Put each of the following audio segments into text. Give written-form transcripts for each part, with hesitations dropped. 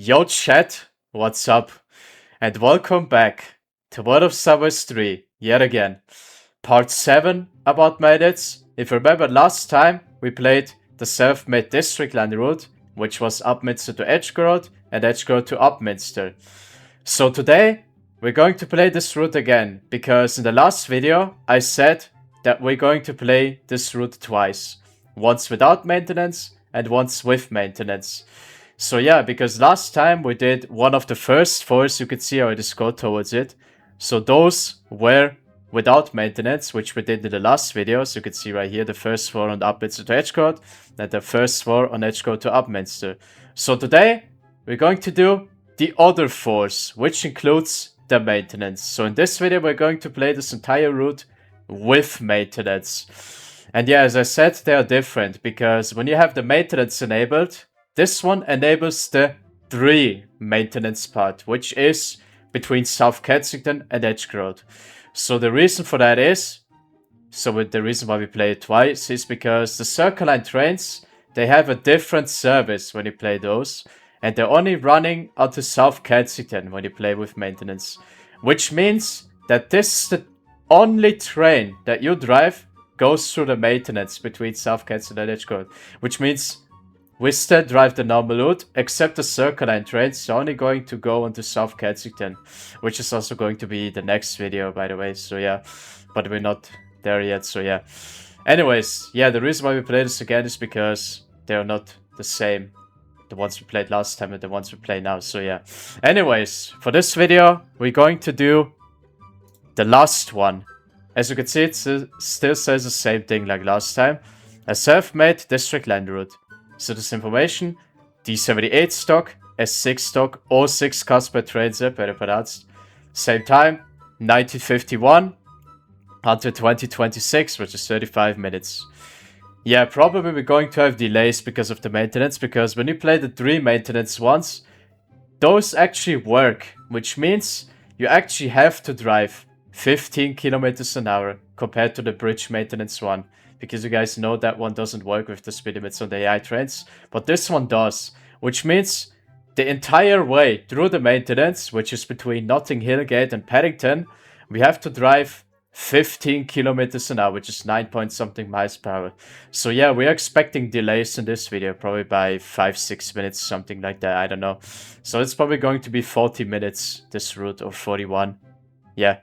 Yo chat, what's up? And welcome back to World of Subways 3, yet again. Part 7 about edits. If you remember last time, we played the self-made district line route, which was Upminster to Edgegrove and Edgegrove to Upminster. So today, we're going to play this route again, because in the last video, I said that we're going to play this route twice. Once without maintenance and once with maintenance. So yeah, because last time we did one of the first fours, you could see I already scrolled towards it. So those were without maintenance, which we did in the last video. So you could see right here the first four on Upminster to Edgegrove, and the first four on Edgegrove to Upminster. So today, we're going to do the other fours, which includes the maintenance. So in this video, we're going to play this entire route with maintenance. And yeah, as I said, they are different, because when you have the maintenance enabled, this one enables the 3 maintenance part, which is between South Kensington and Edgegrove. So the reason for that is, the reason why we play it twice is because the Circle Line trains, they have a different service when you play those, and they're only running onto South Kensington when you play with maintenance. Which means that this is the only train that you drive goes through the maintenance between South Kensington and Edgegrove. Which means we still drive the normal route, except the Circle Line trains are only going to go onto South Kensington, which is also going to be the next video, by the way. So yeah, but we're not there yet, so yeah. Anyways, yeah, the reason why we play this again is because they're not the same. The ones we played last time and the ones we play now, so yeah. Anyways, for this video, we're going to do the last one. As you can see, it still says the same thing like last time. A self-made district line route. So this information, D78 stock, S6 stock, all 6 cars per train zip, better pronounced. Same time, 1951 until 2026, which is 35 minutes. Yeah, probably we're going to have delays because of the maintenance, because when you play the 3 maintenance ones, those actually work, which means you actually have to drive 15 kilometers an hour compared to the bridge maintenance one. Because you guys know that one doesn't work with the speed limits on the AI trains. But this one does. Which means the entire way through the maintenance, which is between Notting Hill Gate and Paddington, we have to drive 15 kilometers an hour, which is 9 point something miles per hour. So yeah, we're expecting delays in this video, probably by 5-6 minutes, something like that, I don't know. So it's probably going to be 40 minutes, this route, or 41. Yeah,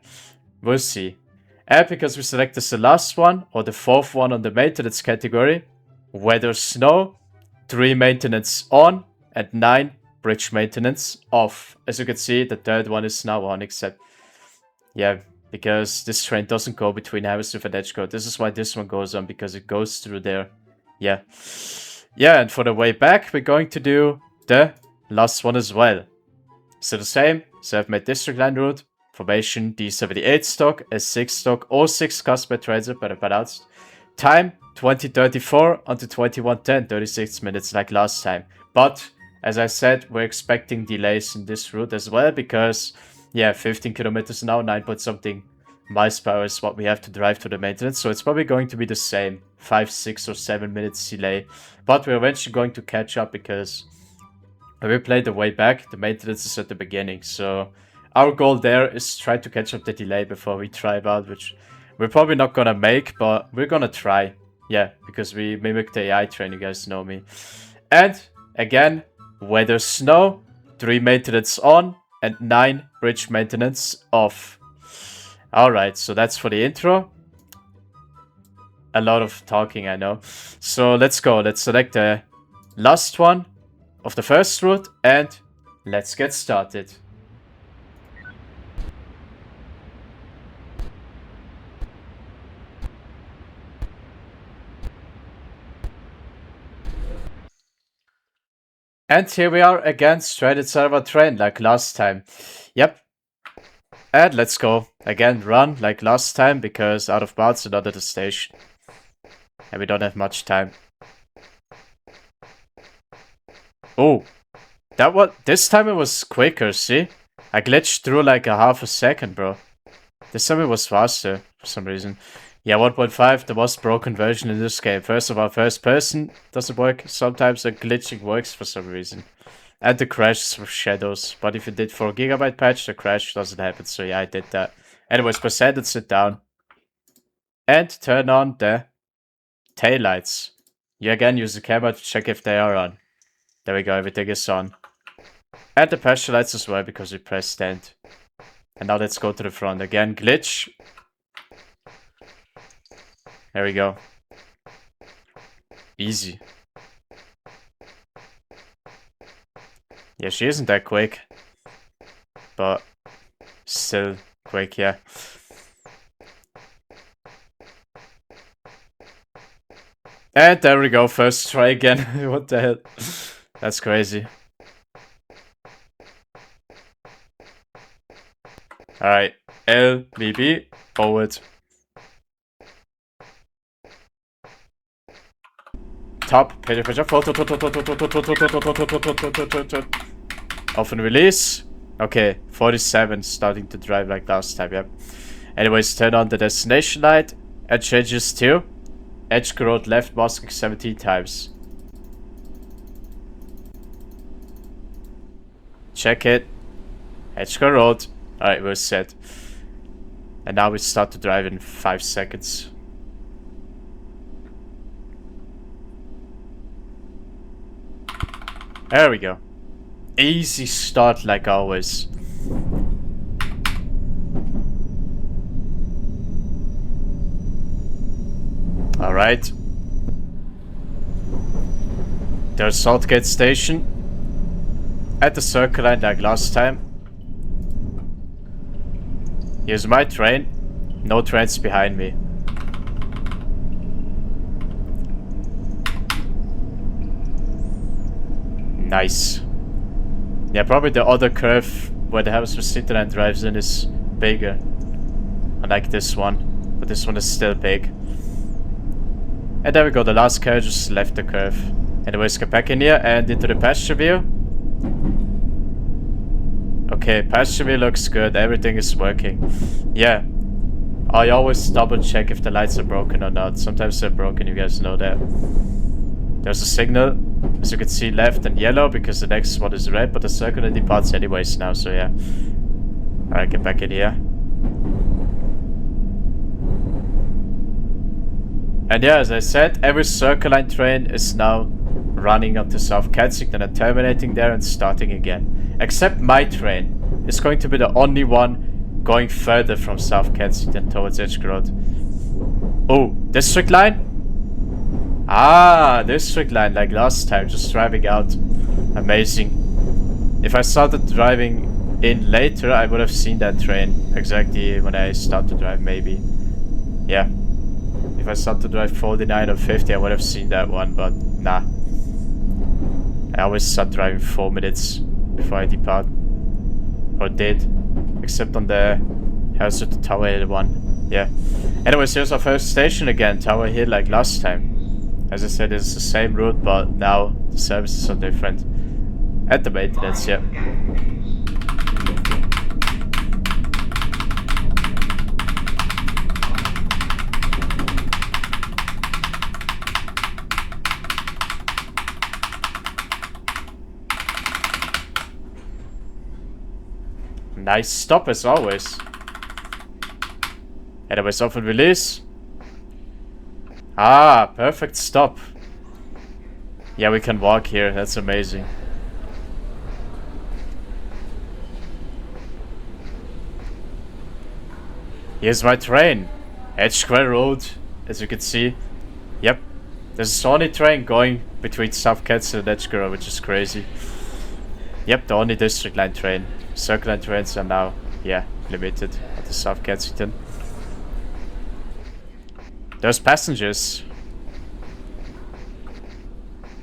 we'll see. And because we selected the last one, or the 4th one on the maintenance category, weather snow, 3 maintenance on, and 9 bridge maintenance off. As you can see, the 3rd one is now on, except, yeah, because this train doesn't go between Hammersmith and Edgegrove. This is why this one goes on, because it goes through there. Yeah. Yeah, and for the way back, we're going to do the last one as well. So the same, self-made district line route. Formation D78 stock, S6 stock, all 6 cars per train zip, better pronounced. Time 2034 until 2110, 36 minutes like last time. But as I said, we're expecting delays in this route as well, because yeah, 15 kilometers an hour, 9 point something miles per hour is what we have to drive to the maintenance. So it's probably going to be the same, 5, 6 or 7 minutes delay. But we're eventually going to catch up, because when we play the way back, the maintenance is at the beginning. So our goal there is to try to catch up the delay before we drive out, which we're probably not gonna make, but we're gonna try. Yeah, because we mimic the AI train, you guys know me. And again, weather snow, 3 maintenance on, and 9 bridge maintenance off. Alright, so that's for the intro. A lot of talking, I know. So let's go, let's select the last one of the first route, and let's get started. And here we are again, straight inside of our train, like last time. Yep. And let's go. Again, run, like last time, because out of bounds and under the station. And we don't have much time. Oh. This time it was quicker, see? I glitched through like a half a second, bro. This time it was faster, for some reason. Yeah, 1.5, the most broken version in this game. First of all, first person doesn't work. Sometimes the glitching works for some reason. And the crashes with shadows. But if you did 4 GB patch, the crash doesn't happen. So yeah, I did that. Anyways, percent and sit down. And turn on the taillights. You again use the camera to check if they are on. There we go, everything is on. And the passenger lights as well, because we pressed stand. And now let's go to the front again. Glitch. There we go. Easy. Yeah, she isn't that quick. But still quick, yeah. And there we go, first try again. What the hell? That's crazy. Alright, LVB, forward. Top, page pressure, off and release. Okay, 47, starting to drive like last time, yep. Anyways, turn on the destination light. And changes to edge road left masking 17 times. Check it. Edge road. Alright, we're set. And now we start to drive in 5 seconds. There we go. Easy start like always. Alright. There's Saltgate Station. At the circle line like last time. Here's my train. No trains behind me. Nice. Yeah, probably the other curve where the house with Citroen drives in is bigger. Unlike this one. But this one is still big. And there we go, the last car just left the curve. Anyways, get back in here and into the passenger view. Okay, passenger view looks good, everything is working. Yeah. I always double check if the lights are broken or not. Sometimes they're broken, you guys know that. There's a signal, as you can see, left and yellow because the next one is red, but the circle departs anyways now, so yeah. Alright, get back in here. And yeah, as I said, every Circle Line train is now running up to South Kensington and terminating there and starting again. Except my train is going to be the only one going further from South Kensington towards Edgecombe Road. Oh, District Line? Ah, District Line like last time, just driving out. Amazing. If I started driving in later, I would have seen that train exactly when I start to drive, maybe. Yeah. If I start to drive 49 or 50, I would have seen that one, but nah. I always start driving 4 minutes before I depart. Or did. Except on the house with the Tower Hill one. Yeah. Anyways, here's our first station again, Tower Hill, like last time. As I said, it's the same route, but now the services are different. At the maintenance, yeah. Nice stop as always. Anyways, off and release. Ah, perfect stop. Yeah, we can walk here. That's amazing. Here's my train. Edgecombe Road, as you can see. Yep. There's the only train going between South Kensington and Edgecombe Road, which is crazy. Yep, the only District Line train. Circle Line trains are now, yeah, limited at the South Kensington. There's passengers.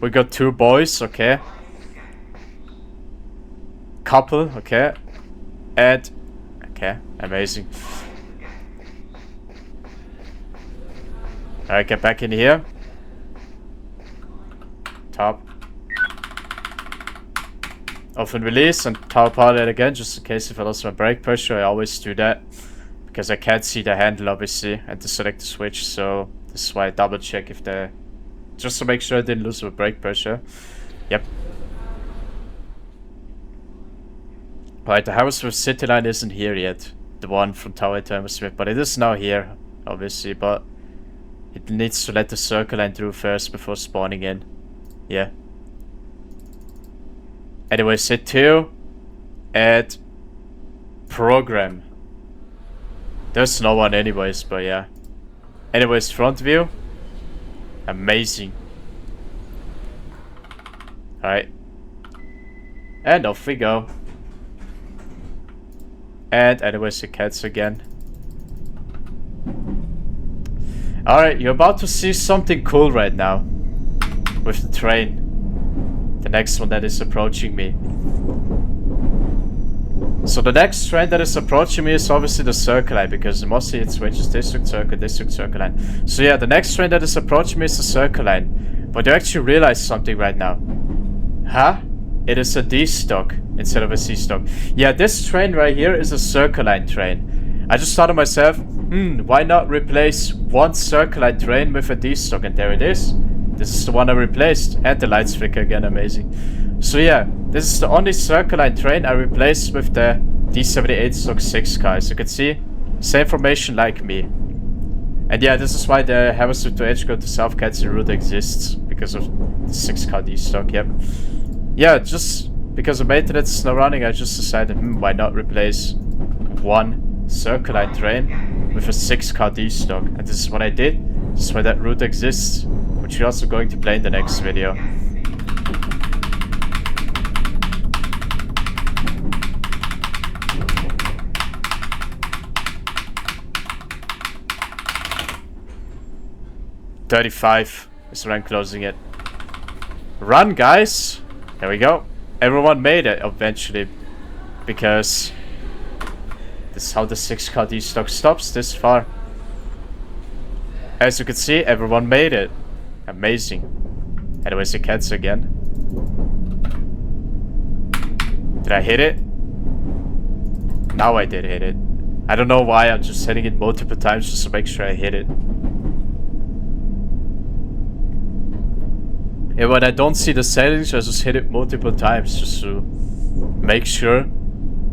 We got 2 boys, okay. Couple, okay. And, okay, amazing. Alright, get back in here. Top. Off and release and tower pilot again, just in case if I lost my brake pressure. I always do that because I can't see the handle obviously and to select the switch, so this is why I double check if the, just to make sure I didn't lose my brake pressure. Yep. Right, the house with city line isn't here yet. The one from Tower to Hammersmith, but it is now here, obviously, but it needs to let the circle line through first before spawning in. Yeah. Anyways, hit 2. Add program. There's no one anyways, but yeah. Anyways, front view. Amazing. Alright. And off we go. And anyways, the cats again. Alright, you're about to see something cool right now. With the train. The next one that is approaching me. So the next train that is approaching me is obviously the circle line, because mostly it switches district circle line. So yeah, the next train that is approaching me is the circle line. But you actually realize something right now. Huh? It is a D stock instead of a C stock. Yeah, this train right here is a circle line train. I just thought to myself, why not replace one circle line train with a D stock? And there it is. This is the one I replaced. And the lights flicker again, amazing. So yeah, this is the only circle line train I replaced with the D78 stock 6 car. As you can see, same formation like me. And yeah, this is why the Hammersmith to Edgecote to South Kensington route exists. Because of the 6 car D stock, yep. Yeah, just because of maintenance is not running, I just decided, why not replace one circle line train with a 6 car D stock. And this is what I did. This is why that route exists, which we're also going to play in the next video. $35 is when I'm closing it. Run, guys! There we go. Everyone made it eventually, because this is how the 6 car D stock stops this far. As you can see, everyone made it. Amazing. Anyways, the cats again. Did I hit it? Now I did hit it. I don't know why, I'm just hitting it multiple times just to make sure I hit it. Yeah, when I don't see the settings, I just hit it multiple times just to make sure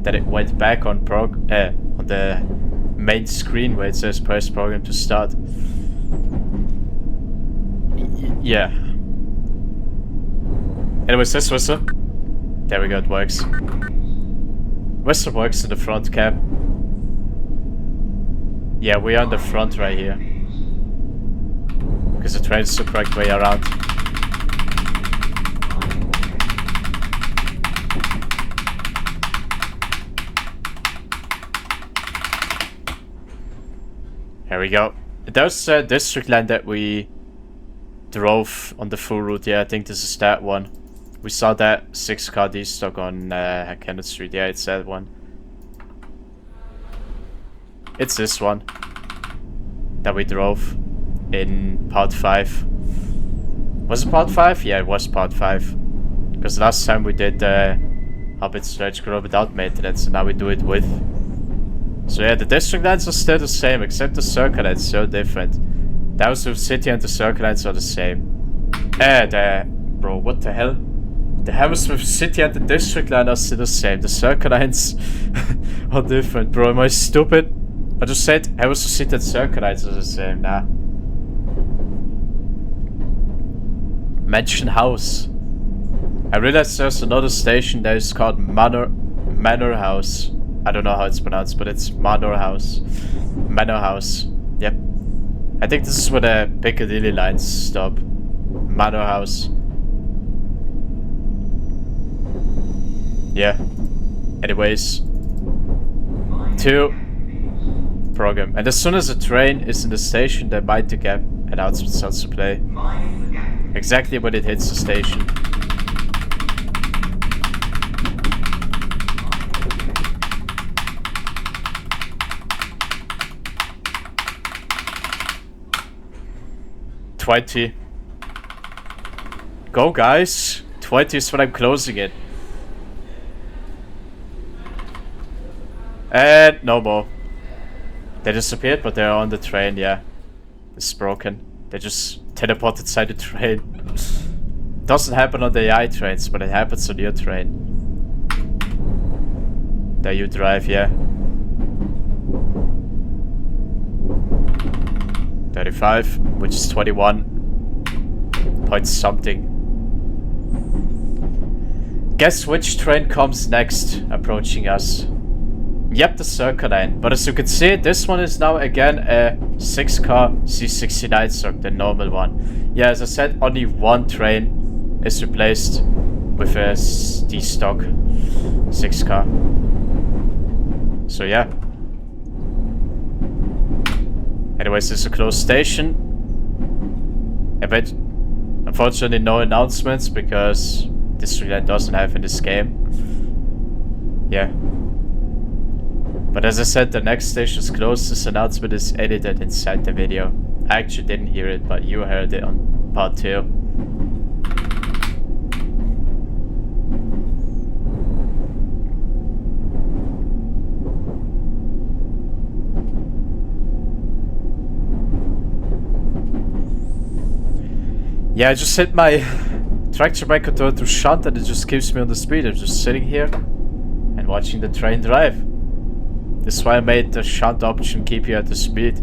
that it went back on the main screen where it says press program to start. Yeah. Anyways, this whistle. There we go, it works. Whistle works in the front cab. Yeah, we are on the front right here. Because the train is the correct way around. Here we go. There's a district line that we drove on the full route. Yeah, I think this is that one. We saw that 6 car D stock on Kenneth Street. Yeah, it's that one. It's this one that we drove in part 5. Was it part 5? Yeah, it was part 5. Because last time we did Hobbit Stretch Grow without maintenance, and now we do it with. So yeah, the district lines are still the same, except the circle lines are so different. The Hammersmith City and the circle lines are the same. Bro, what the hell? The Hammersmith City and the district line are still the same. The circle lines are different. Bro, am I stupid? I just said Hammersmith City and circle lines are the same. Nah. Mansion House. I realized there's another station that is called Manor House. I don't know how it's pronounced, but it's Manor House. Manor House. Yep. I think this is where the Piccadilly lines stop. Manor House. Yeah. Anyways. 2. Program. And as soon as a train is in the station, the Mind the Gap announcement starts to play. Exactly when it hits the station. $20. Go, guys. 20 is when I'm closing it. And no more. They disappeared, but they're on the train, yeah. It's broken. They just teleported inside the train. Doesn't happen on the AI trains, but it happens on your train. There you drive, yeah. 35, which is 21 point something. Guess which train comes next, approaching us? Yep, the Circle Line. But as you can see, this one is now again a 6-car C69 stock, the normal one. Yeah, as I said, only one train is replaced with a D-stock 6-car. So yeah. Anyways, it's a closed station. Unfortunately, no announcements because District Line doesn't have in this game. Yeah. But as I said, the next station is closed. This announcement is edited inside the video. I actually didn't hear it, but you heard it on part 2. Yeah, I just hit my traction brake control to shunt and it just keeps me on the speed. I'm just sitting here and watching the train drive. This is why I made the shunt option keep you at the speed.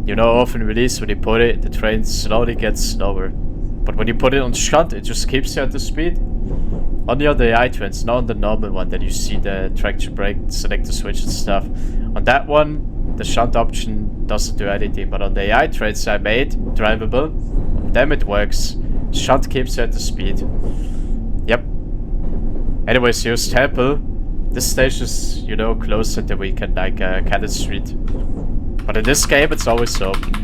You know, often release when you put it, the train slowly gets slower. But when you put it on shunt, it just keeps you at the speed. Only on the AI trains, not on the normal one that you see the traction brake, selector switch and stuff. On that one, the shunt option doesn't do anything. But on the AI trains I made, drivable, damn it works. Shunt keeps you at the speed. Yep. Anyways, here's Temple. This station is, you know, closed at the weekend, like Cannon Street. But in this game, it's always open.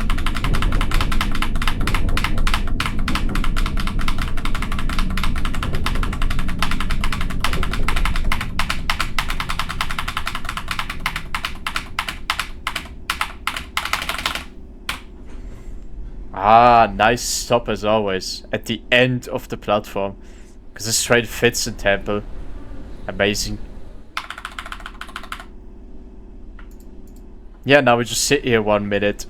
Ah, nice stop as always. At the end of the platform. Because this train fits in Temple. Amazing. Yeah, now we just sit here 1 minute.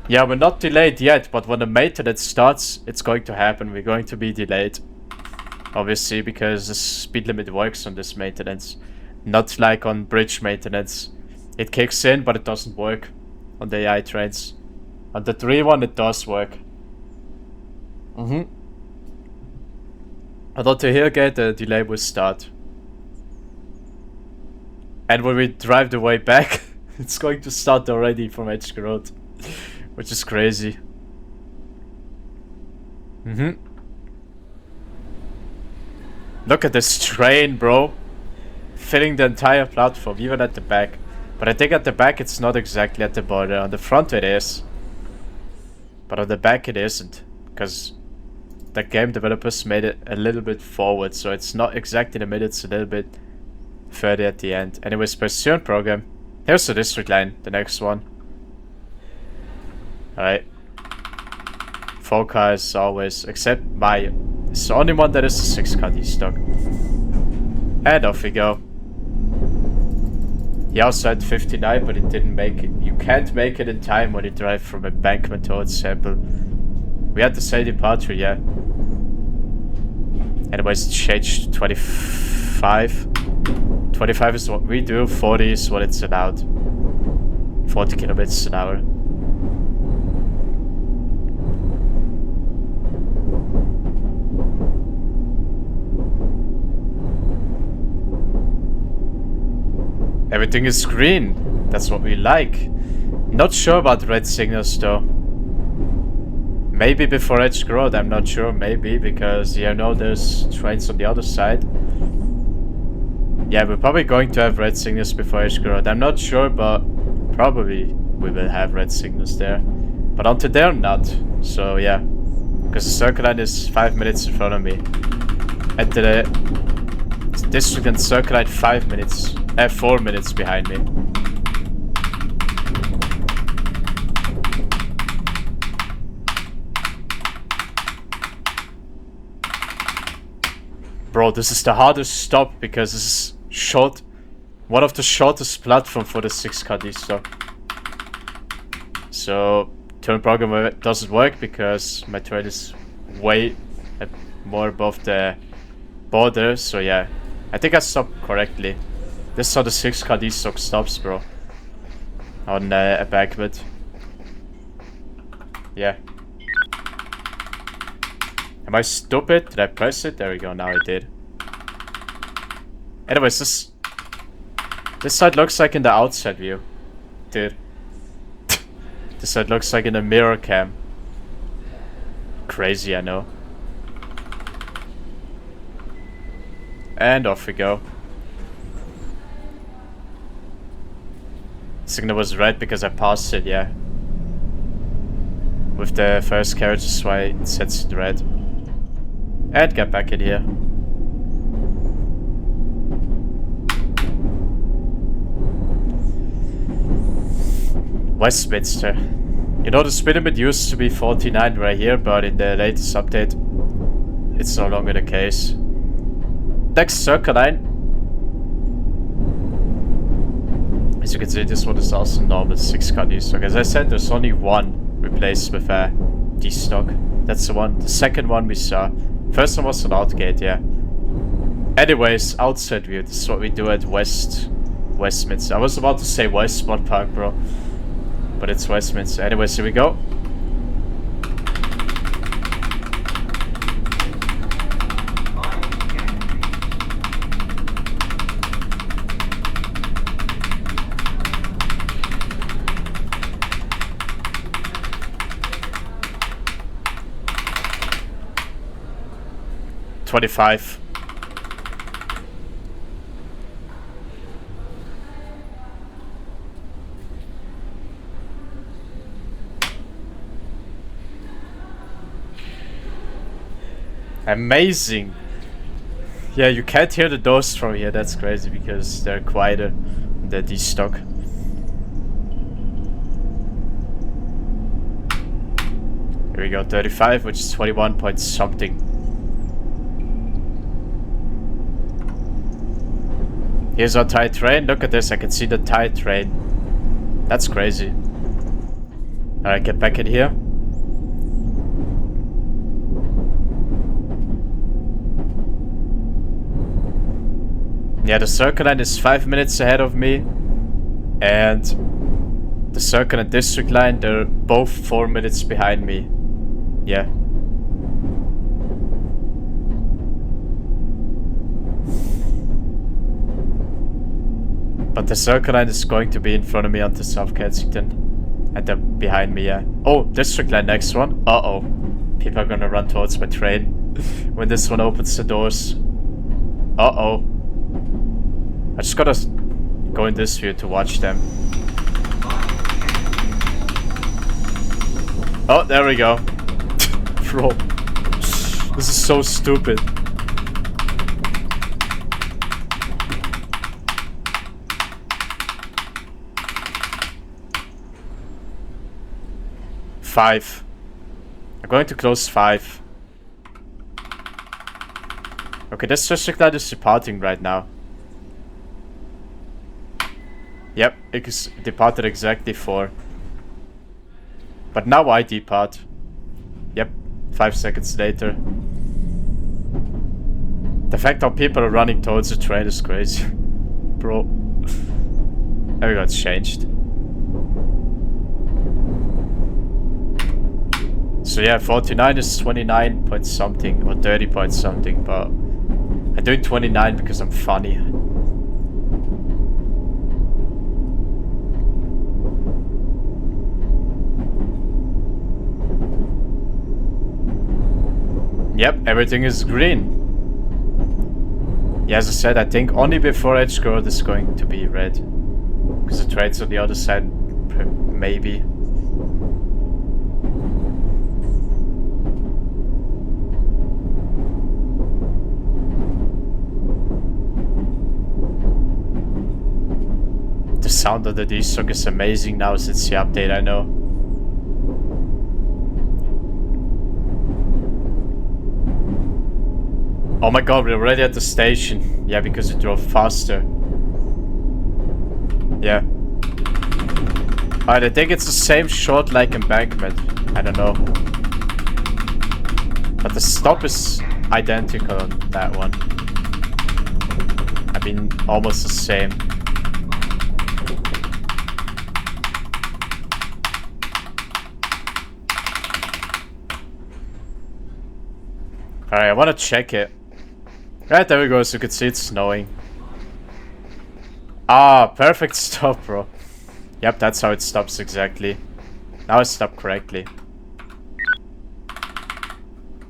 Yeah, we're not delayed yet, but when the maintenance starts, it's going to happen. We're going to be delayed. Obviously, because the speed limit works on this maintenance. Not like on bridge maintenance. It kicks in, but it doesn't work on the AI trains. On the 3 one, it does work. I thought to here get the delay will start. And when we drive the way back, it's going to start already from MacLeod. Which is crazy. Look at this train, bro. Filling the entire platform, even at the back. But I think at the back it's not exactly at the border. On the front it is. But on the back it isn't. Because the game developers made it a little bit forward. So it's not exactly in the middle, it's a little bit further at the end. Anyways, Pursuit program. Here's the District Line, the next one. Alright. 4 cars as always, except my. It's the only one that is a 6-car D-stock. And off we go. He also had 59, but it didn't make it. You can't make it in time when you drive from Embankment towards Temple. We had the same departure, yeah. Anyways, it changed to 25. 25 is what we do, 40 is what it's allowed. 40 kilometers an hour. Everything is green. That's what we like. Not sure about red signals though. Maybe before Edge Road, I'm not sure. Maybe because you know there's trains on the other side. Yeah, we're probably going to have red signals before Edge Road. I'm not sure, but probably we will have red signals there. But until there, not. So yeah, because the Circle Line is 5 minutes in front of me. And the District and Circle Line 4 minutes behind me. Bro, this is the hardest stop because this is short. One of the shortest platform for the 6-car D-stock. So, turn program doesn't work because my train is way more above the border. So yeah, I think I stopped correctly. This is how the 6-car D-stock stops, bro. On a backwood. Yeah. Am I stupid? Did I press it? There we go, now I did. Anyways, this side looks like in the outside view. Dude. This side looks like in a mirror cam. Crazy, I know. And off we go. Signal was red because I passed it, yeah. With the first carriage, that's why it sets it red. And get back in here. Westminster. You know, the speed limit used to be 49 right here, but in the latest update, it's no longer the case. Next circle line. As you can see, this one is also normal 6-car D-stock. As I said, there's only one replaced with a D-stock. That's the one. The second one we saw. First one was an outgate, yeah. Anyways, outside view. This is what we do at Westminster. I was about to say Westmont Park, bro. But it's Westminster. Anyways, here we go. $25. Amazing. Yeah, you can't hear the doors from here. That's crazy because they're quieter than the D-stock. Here we go, 35, which is 21 point something. Here's our tight train. Look at this. I can see the tight train. That's crazy. Alright, get back in here. Yeah, the circle line is 5 minutes ahead of me. And the circle and district line, they're both 4 minutes behind me. Yeah. But the circle line is going to be in front of me onto South Kensington. And they're behind me, yeah. Oh, district line next one. Uh-oh. People are gonna run towards my train when this one opens the doors. Uh-oh. I just gotta go in this view to watch them. Oh, there we go. Bro. This is so stupid. Five. I'm going to close 5. Okay, this district line is departing right now. Yep, it is departed exactly 4. But now I depart. Yep, 5 seconds later. The fact how people are running towards the train is crazy. Bro. There we go, it's changed. So yeah, 49 is 29 point something or 30 point something, but I'm doing 29 because I'm funny. Yep, everything is green. Yeah, as I said, I think only before Edgegrove is going to be red. Because the train's on the other side, maybe. The sound of the D-stock is amazing now since the update, I know. Oh my god, we're already at the station. Yeah, because it drove faster. Yeah. Alright, I think it's the same short like embankment. I don't know. But the stop is identical on that one. I mean, almost the same. Alright, I wanna check it. Right, there we go, as you can see it's snowing. Ah, perfect stop, bro. Yep, that's how it stops exactly. Now it stopped correctly.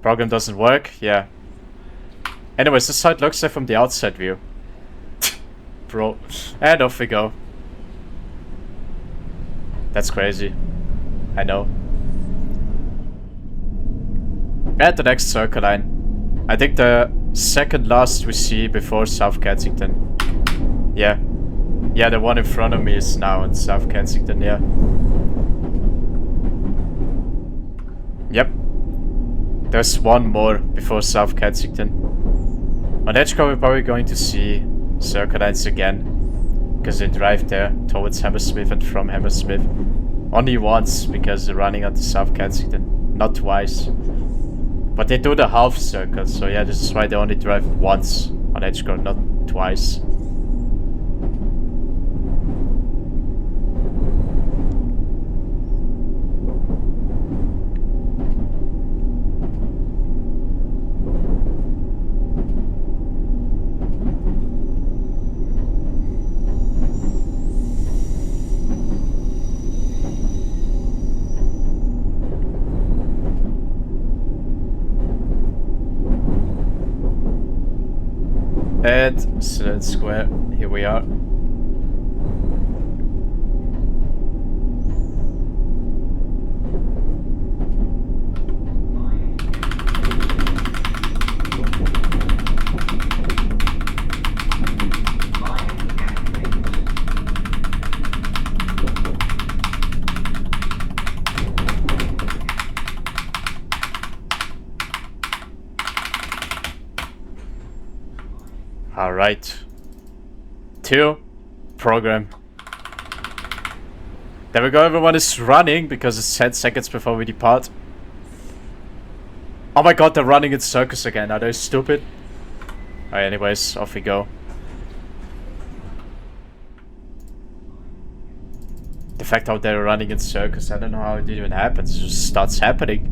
Program doesn't work? Yeah. Anyways, this is how it looks like from the outside view. Bro. And off we go. That's crazy. I know. At the next circle line. I think the second last we see before South Kensington. Yeah. Yeah, the one in front of me is now in South Kensington, yeah. Yep. There's one more before South Kensington. On Edgecore we're probably going to see circle lines again. Because they drive there towards Hammersmith and from Hammersmith. Only once because they're running out to South Kensington. Not twice. But they do the half circle, so yeah, this is why they only drive once on Edgecore, not twice. And Sloane Square, here we are. Alright. 2. Program. There we go, everyone is running because it's 10 seconds before we depart. Oh my god, they're running in circles again. Are they stupid? Alright, anyways, off we go. The fact how they're running in circles, I don't know how it even happens. It just starts happening.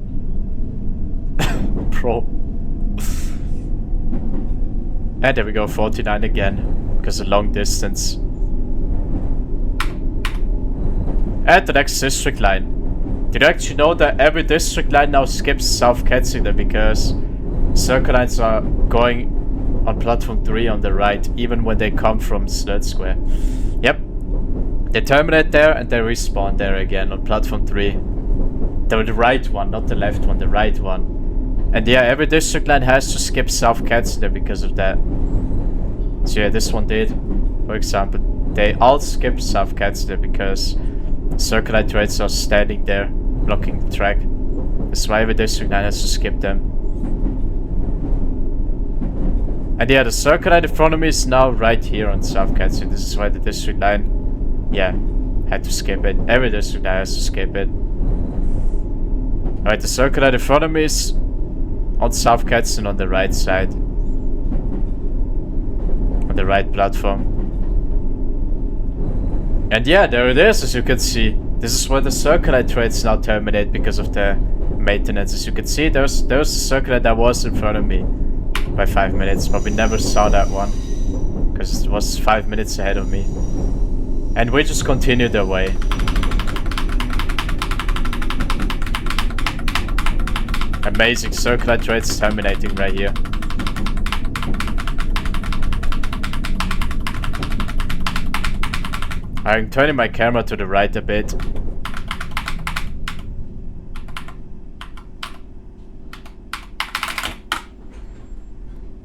Bro. And there we go, 49 again, because of long distance. And the next district line. Did you actually know that every district line now skips South Kensington because circle lines are going on platform 3 on the right, even when they come from Sloane Square. Yep. They terminate there and they respawn there again on platform 3. The right one, not the left one, the right one. And yeah, every district line has to skip South Kensington because of that. So yeah, this one did. For example, they all skip South Kensington because circle line trains are standing there, blocking the track. That's why every district line has to skip them. And yeah, the circle line in front of me is now right here on South Kensington. This is why the district line, yeah, had to skip it. Every district line has to skip it. Alright, the circle line in front of me is on South Kensington on the right side. On the right platform. And yeah, there it is, as you can see. This is where the circle line trains now terminate because of the maintenance. As you can see, there's the circle line that was in front of me by 5 minutes, but we never saw that one because it was 5 minutes ahead of me. And we just continued our way. Amazing, circle line trains terminating right here. I'm turning my camera to the right a bit.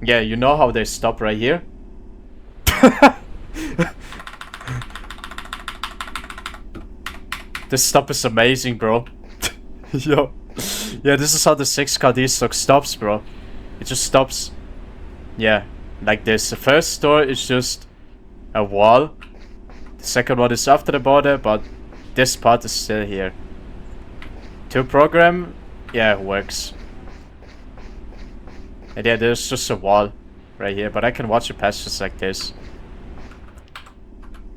Yeah, you know how they stop right here? This stop is amazing, bro. Yo. Yeah, this is how the 6-car D-Stock stops, bro. It just stops. Yeah, like this. The first door is just a wall. The second one is after the border, but this part is still here. 2 program, yeah, it works. And yeah, there's just a wall. right here, but I can watch it pass just like this.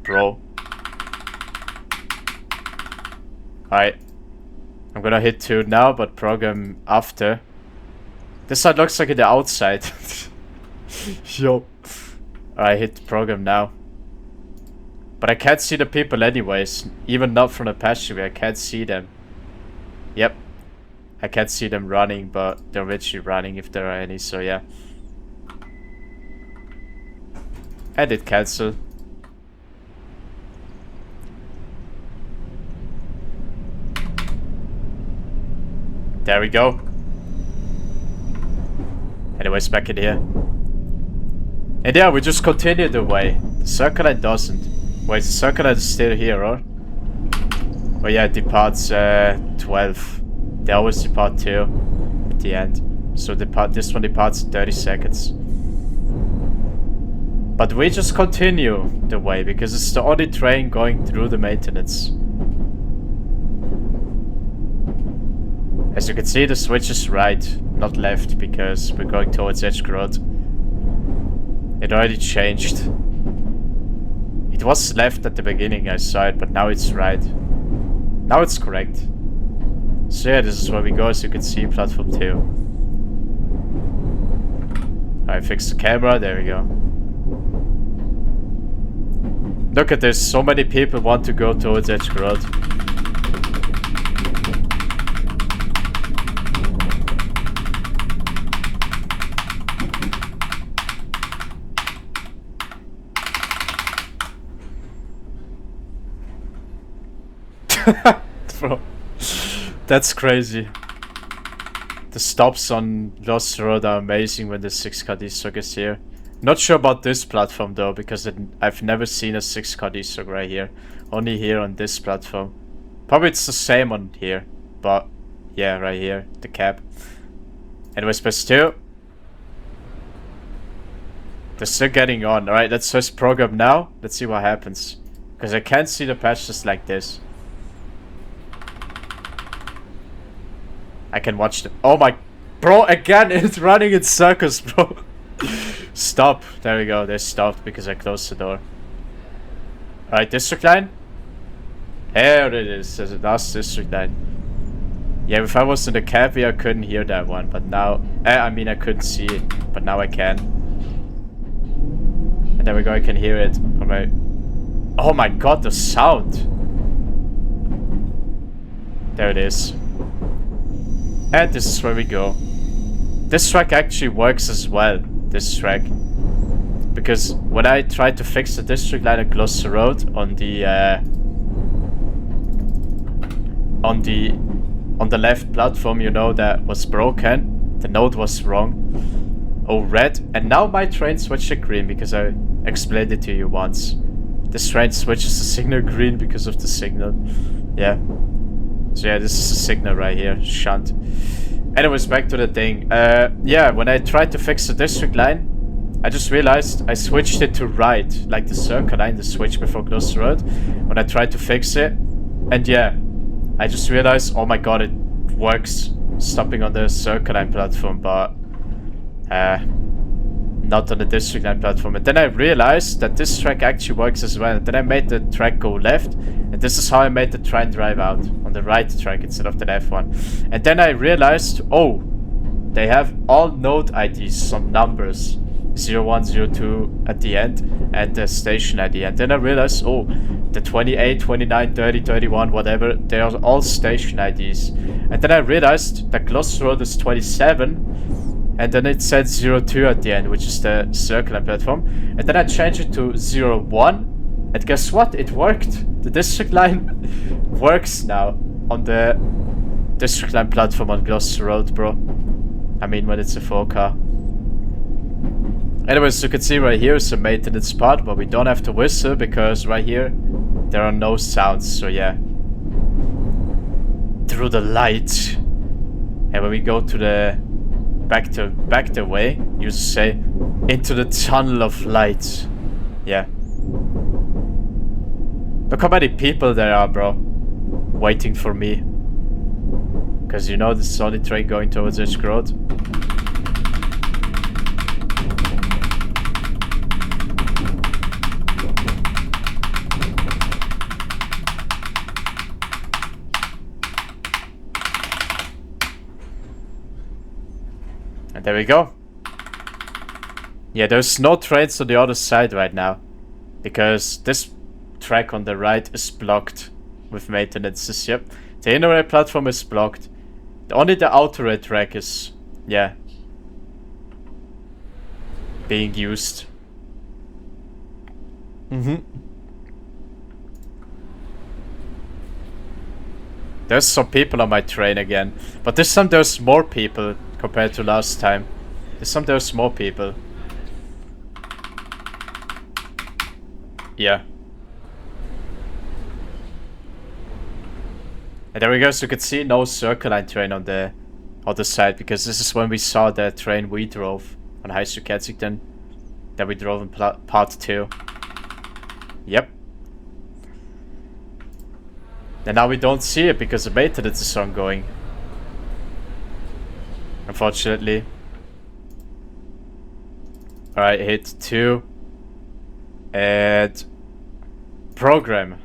Bro. Alright. I'm gonna hit 2 now, but program after. This side looks like the outside. Yo. Alright, hit program now. But I can't see the people anyways. Even not from the passageway, I can't see them. Yep. I can't see them running, but they're literally running if there are any, so yeah. And it cancelled. There we go. Anyways, back in here. And yeah, we just continue the way. The circle line doesn't. Wait, the circle line is still here, or? Oh yeah, it departs 12. They always depart 2 at the end. So this one departs 30 seconds. But we just continue the way because it's the only train going through the maintenance. As you can see, the switch is right, not left, because we're going towards Edge Road. It already changed. It was left at the beginning, I saw it, but now it's right. Now it's correct. So yeah, this is where we go, as you can see, platform 2. Alright, fix the camera, there we go. Look at this, so many people want to go towards Edge Road. Bro, that's crazy. The stops on Lost Road are amazing when the 6-car D-Stock is here. Not sure about this platform though, because I've never seen a 6-car D-Stock right here. Only here on this platform. Probably it's the same on here, but yeah, right here, the cab. Anyways, press 2. They're still getting on. Alright, let's just program now. Let's see what happens. Because I can't see the patch just like this. I can watch them. Oh my... Bro, again, it's running in circles, bro. Stop. There we go. They stopped because I closed the door. Alright, district line. There it is. There's a last district line. Yeah, if I was in the cab, I couldn't hear that one. But now... I mean, I couldn't see it. But now I can. And there we go. I can hear it. Alright. Oh my god, the sound. There it is. And this is where we go. This track actually works as well, this track. Because when I tried to fix the district line at Gloucester Road on the left platform, you know, that was broken. The node was wrong. Oh, red. And now my train switched to green because I explained it to you once. This train switches the signal green because of the signal. Yeah. So yeah, this is a signal right here, shunt. Anyways, back to the thing. Yeah, when I tried to fix the district line, I just realized I switched it to right, like the circle line, the switch before Gloucester Road, when I tried to fix it. And yeah, I just realized, oh my god, it works stopping on the circle line platform, but not on the district line platform. And then I realized that this track actually works as well. And then I made the track go left, and this is how I made the train drive out, on the right track instead of the left one. And then I realized, oh, they have all node IDs, some numbers, 01, 02 at the end, and the station ID. And then I realized, oh, the 28, 29, 30, 31, whatever, they are all station IDs. And then I realized that Gloucester Road is 27, and then it said 02 at the end, which is the circle line platform. And then I changed it to 01, and guess what? It worked. The district line works now on the district line platform on Gloucester Road, bro. I mean, when it's a 4-car. Anyways, you can see right here is a maintenance part, but we don't have to whistle because right here there are no sounds. So yeah, through the light. And when we go to the back the way, you say into the tunnel of light. Yeah. Look how many people there are, bro, waiting for me. Because you know this is only train going towards Edge Road. we go. Yeah, there's no trains on the other side right now. Because this track on the right is blocked with maintenances, yep. The inner rail platform is blocked. Only the outer rail track is, yeah, being used. There's some people on my train again. But this time there's more people compared to last time. This time there's more people. Yeah. And there we go, so you can see no Circle Line train on the other side, because this is when we saw the train we drove on High Street Kensington. That we drove in part 2. Yep. And now we don't see it because the maintenance is ongoing. Unfortunately. Alright, hit 2. And program.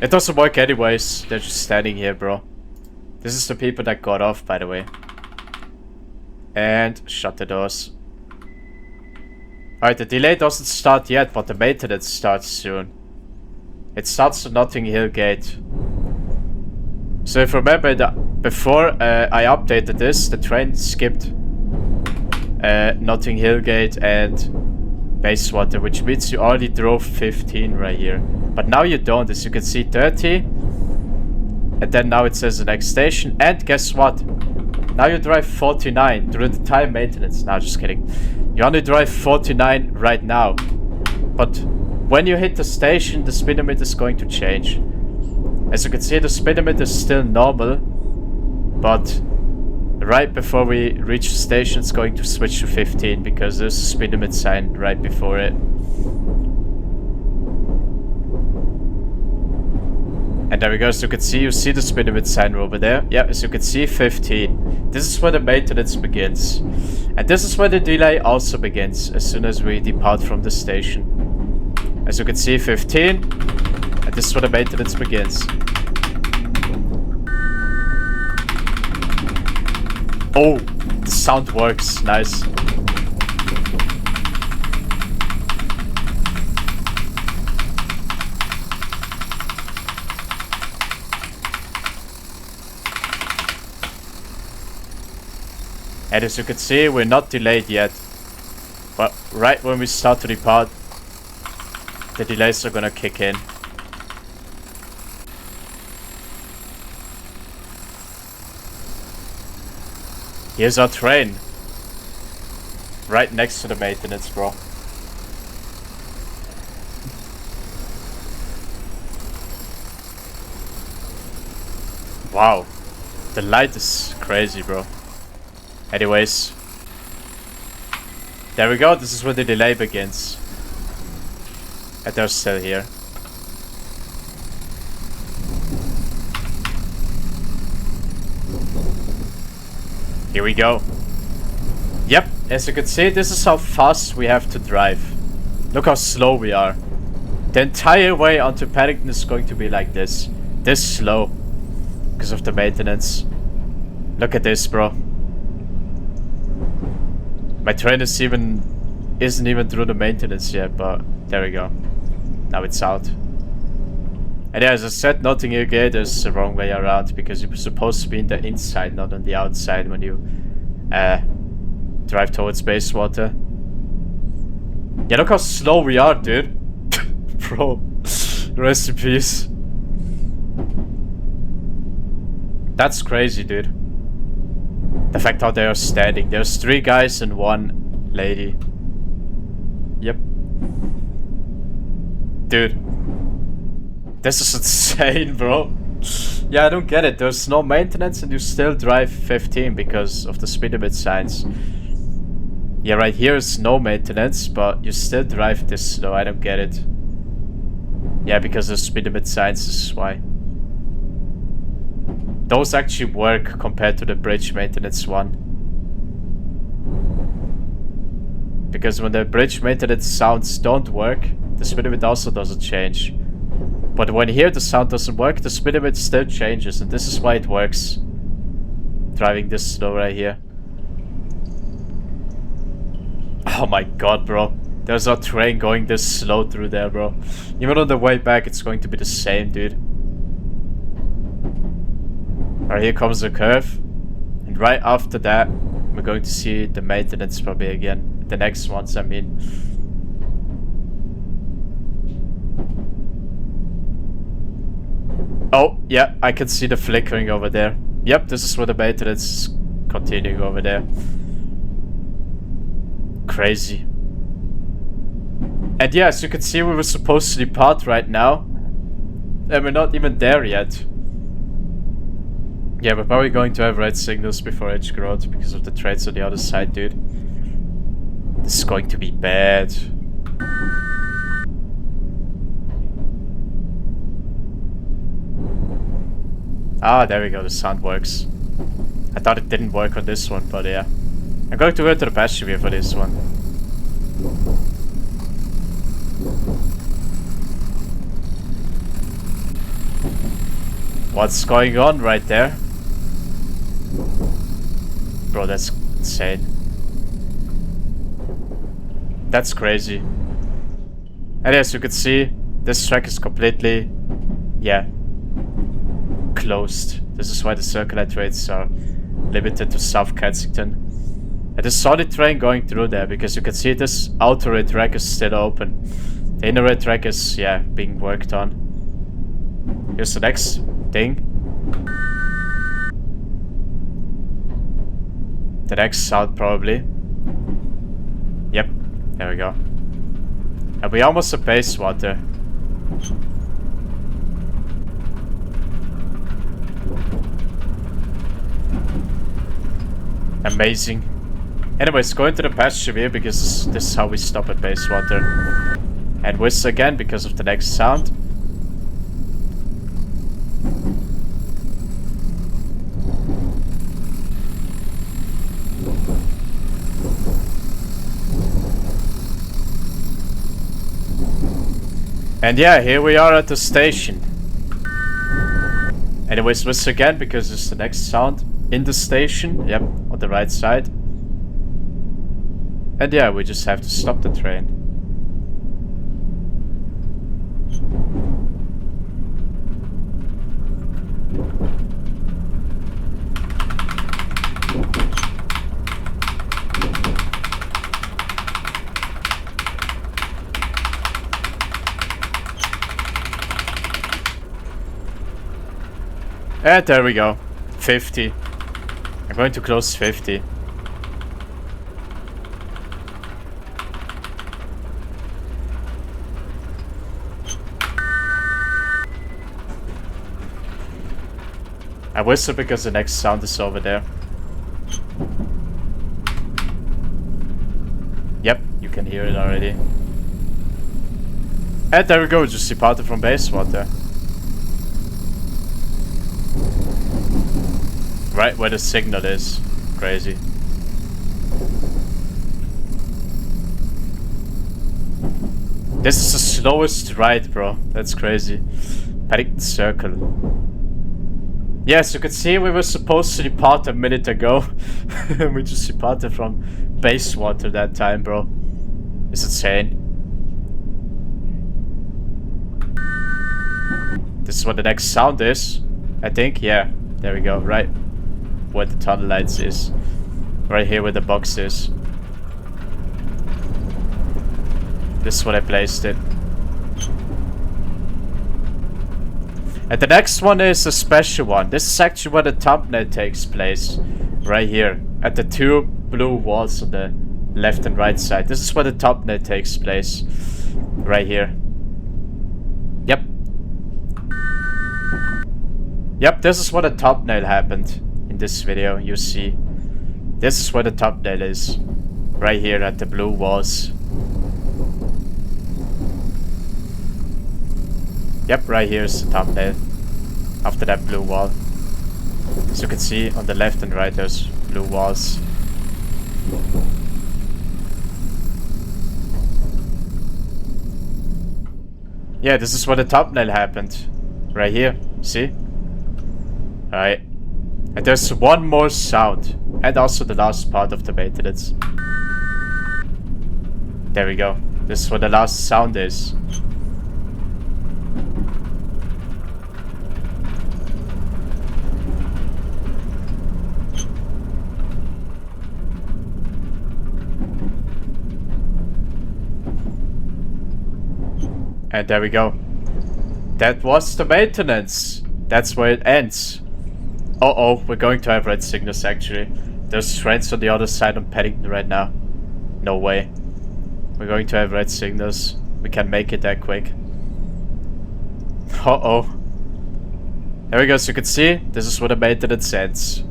It doesn't work anyways. They're just standing here, bro. This is the people that got off, by the way. And shut the doors. Alright, the delay doesn't start yet, but the maintenance starts soon. It starts at Notting Hill Gate. So if you remember, before I updated this, the train skipped Notting Hill Gate and Bayswater, which means you already drove 15 right here. But now you don't, as you can see 30. And then now it says the next station. And guess what? Now you drive 49 during the time maintenance. No, just kidding. You only drive 49 right now. But when you hit the station, the speed limit is going to change. As you can see, the speed limit is still normal. But right before we reach the station, it's going to switch to 15 because there's a speed limit sign right before it. And there we go, so you see the speed limit sign over there. Yeah, as you can see, 15. This is where the maintenance begins. And this is where the delay also begins, as soon as we depart from the station. As you can see, 15. And this is where the maintenance begins. Oh, the sound works. Nice. And as you can see, we're not delayed yet. But right when we start to depart, the delays are gonna kick in. Here's our train. Right next to the maintenance, bro. Wow. The light is crazy, bro. Anyways. There we go. This is where the delay begins. And they're still here. Here we go. Yep, as you can see, this is how fast we have to drive. Look how slow we are. The entire way onto Paddington is going to be like this. This slow. Because of the maintenance. Look at this, bro. My train isn't even through the maintenance yet, but there we go. Now it's out. And yeah, as I said, Notting Hill Gate is the wrong way around, because you're supposed to be in the inside, not on the outside when you drive towards Bayswater. Yeah, look how slow we are, dude. Bro, rest in peace. That's crazy, dude. The fact how they are standing. There's 3 guys and 1 lady. Yep. Dude. This is insane, bro. Yeah, I don't get it. There's no maintenance and you still drive 15 because of the speed limit signs. Yeah, right here is no maintenance, but you still drive this slow. I don't get it. Yeah, because of the speed limit signs, this is why. Those actually work compared to the bridge maintenance one. Because when the bridge maintenance sounds don't work, the speed limit also doesn't change. But when here the sound doesn't work, the speed limit still changes, and this is why it works. Driving this slow right here. Oh my god, bro. There's a train going this slow through there, bro. Even on the way back, it's going to be the same, dude. Alright, here comes the curve. And right after that, we're going to see the maintenance probably again. The next ones, I mean. Oh, yeah, I can see the flickering over there. Yep, this is where the maintenance is continuing over there. Crazy. And yeah, as you can see, we were supposed to depart right now. And we're not even there yet. Yeah, we're probably going to have red signals before Edge Growth because of the trains on the other side, dude. This is going to be bad. Ah, there we go, the sound works. I thought it didn't work on this one, but yeah. I'm going to go to the pasture wheel for this one. What's going on right there? Bro, that's insane. That's crazy. And as you can see, this track is completely, yeah, closed. This is why the circular trains are limited to South Kensington. And there's solid train going through there because you can see this outer red track is still open. The inner red track is, yeah, being worked on. Here's the next thing. The next sound probably. Yep, there we go. And we almost have Bayswater. Amazing. Anyways, going to the pasture here because this is how we stop at Bayswater. And whistle again because of the next sound. And yeah, here we are at the station. Anyways, whistle again because it's the next sound in the station. Yep, on the right side. And yeah, we just have to stop the train. And there we go. 50. I'm going to close 50. I whistle because the next sound is over there. Yep, you can hear it already. And there we go, just departed from Bayswater. Right where the signal is. Crazy. This is the slowest ride, bro. That's crazy. Paddington Circle. Yes, you can see we were supposed to depart a minute ago. We just departed from Bayswater that time, bro. It's insane. This is what the next sound is. I think, yeah. There we go, right where the tunnel lights is. Right here where the box is. This is what I placed it. And the next one is a special one. This is actually where the thumbnail takes place. Right here. At the two blue walls on the left and right side. This is where the thumbnail takes place. Right here. Yep. Yep, this is where the thumbnail happened. In this video, you see. This is where the thumbnail is. Right here at the blue walls. Yep, right here is the thumbnail. After that blue wall. As you can see, on the left and right there's blue walls. Yeah, this is where the thumbnail happened. Right here, see? Alright. And there's one more sound. And also the last part of the maintenance. There we go. This is what the last sound is. And there we go. That was the maintenance. That's where it ends. Uh-oh, we're going to have red signals actually. There's trains on the other side of Paddington right now. No way. We're going to have red signals. We can't make it that quick. Uh-oh. There we go, so you can see, this is where the maintenance ends.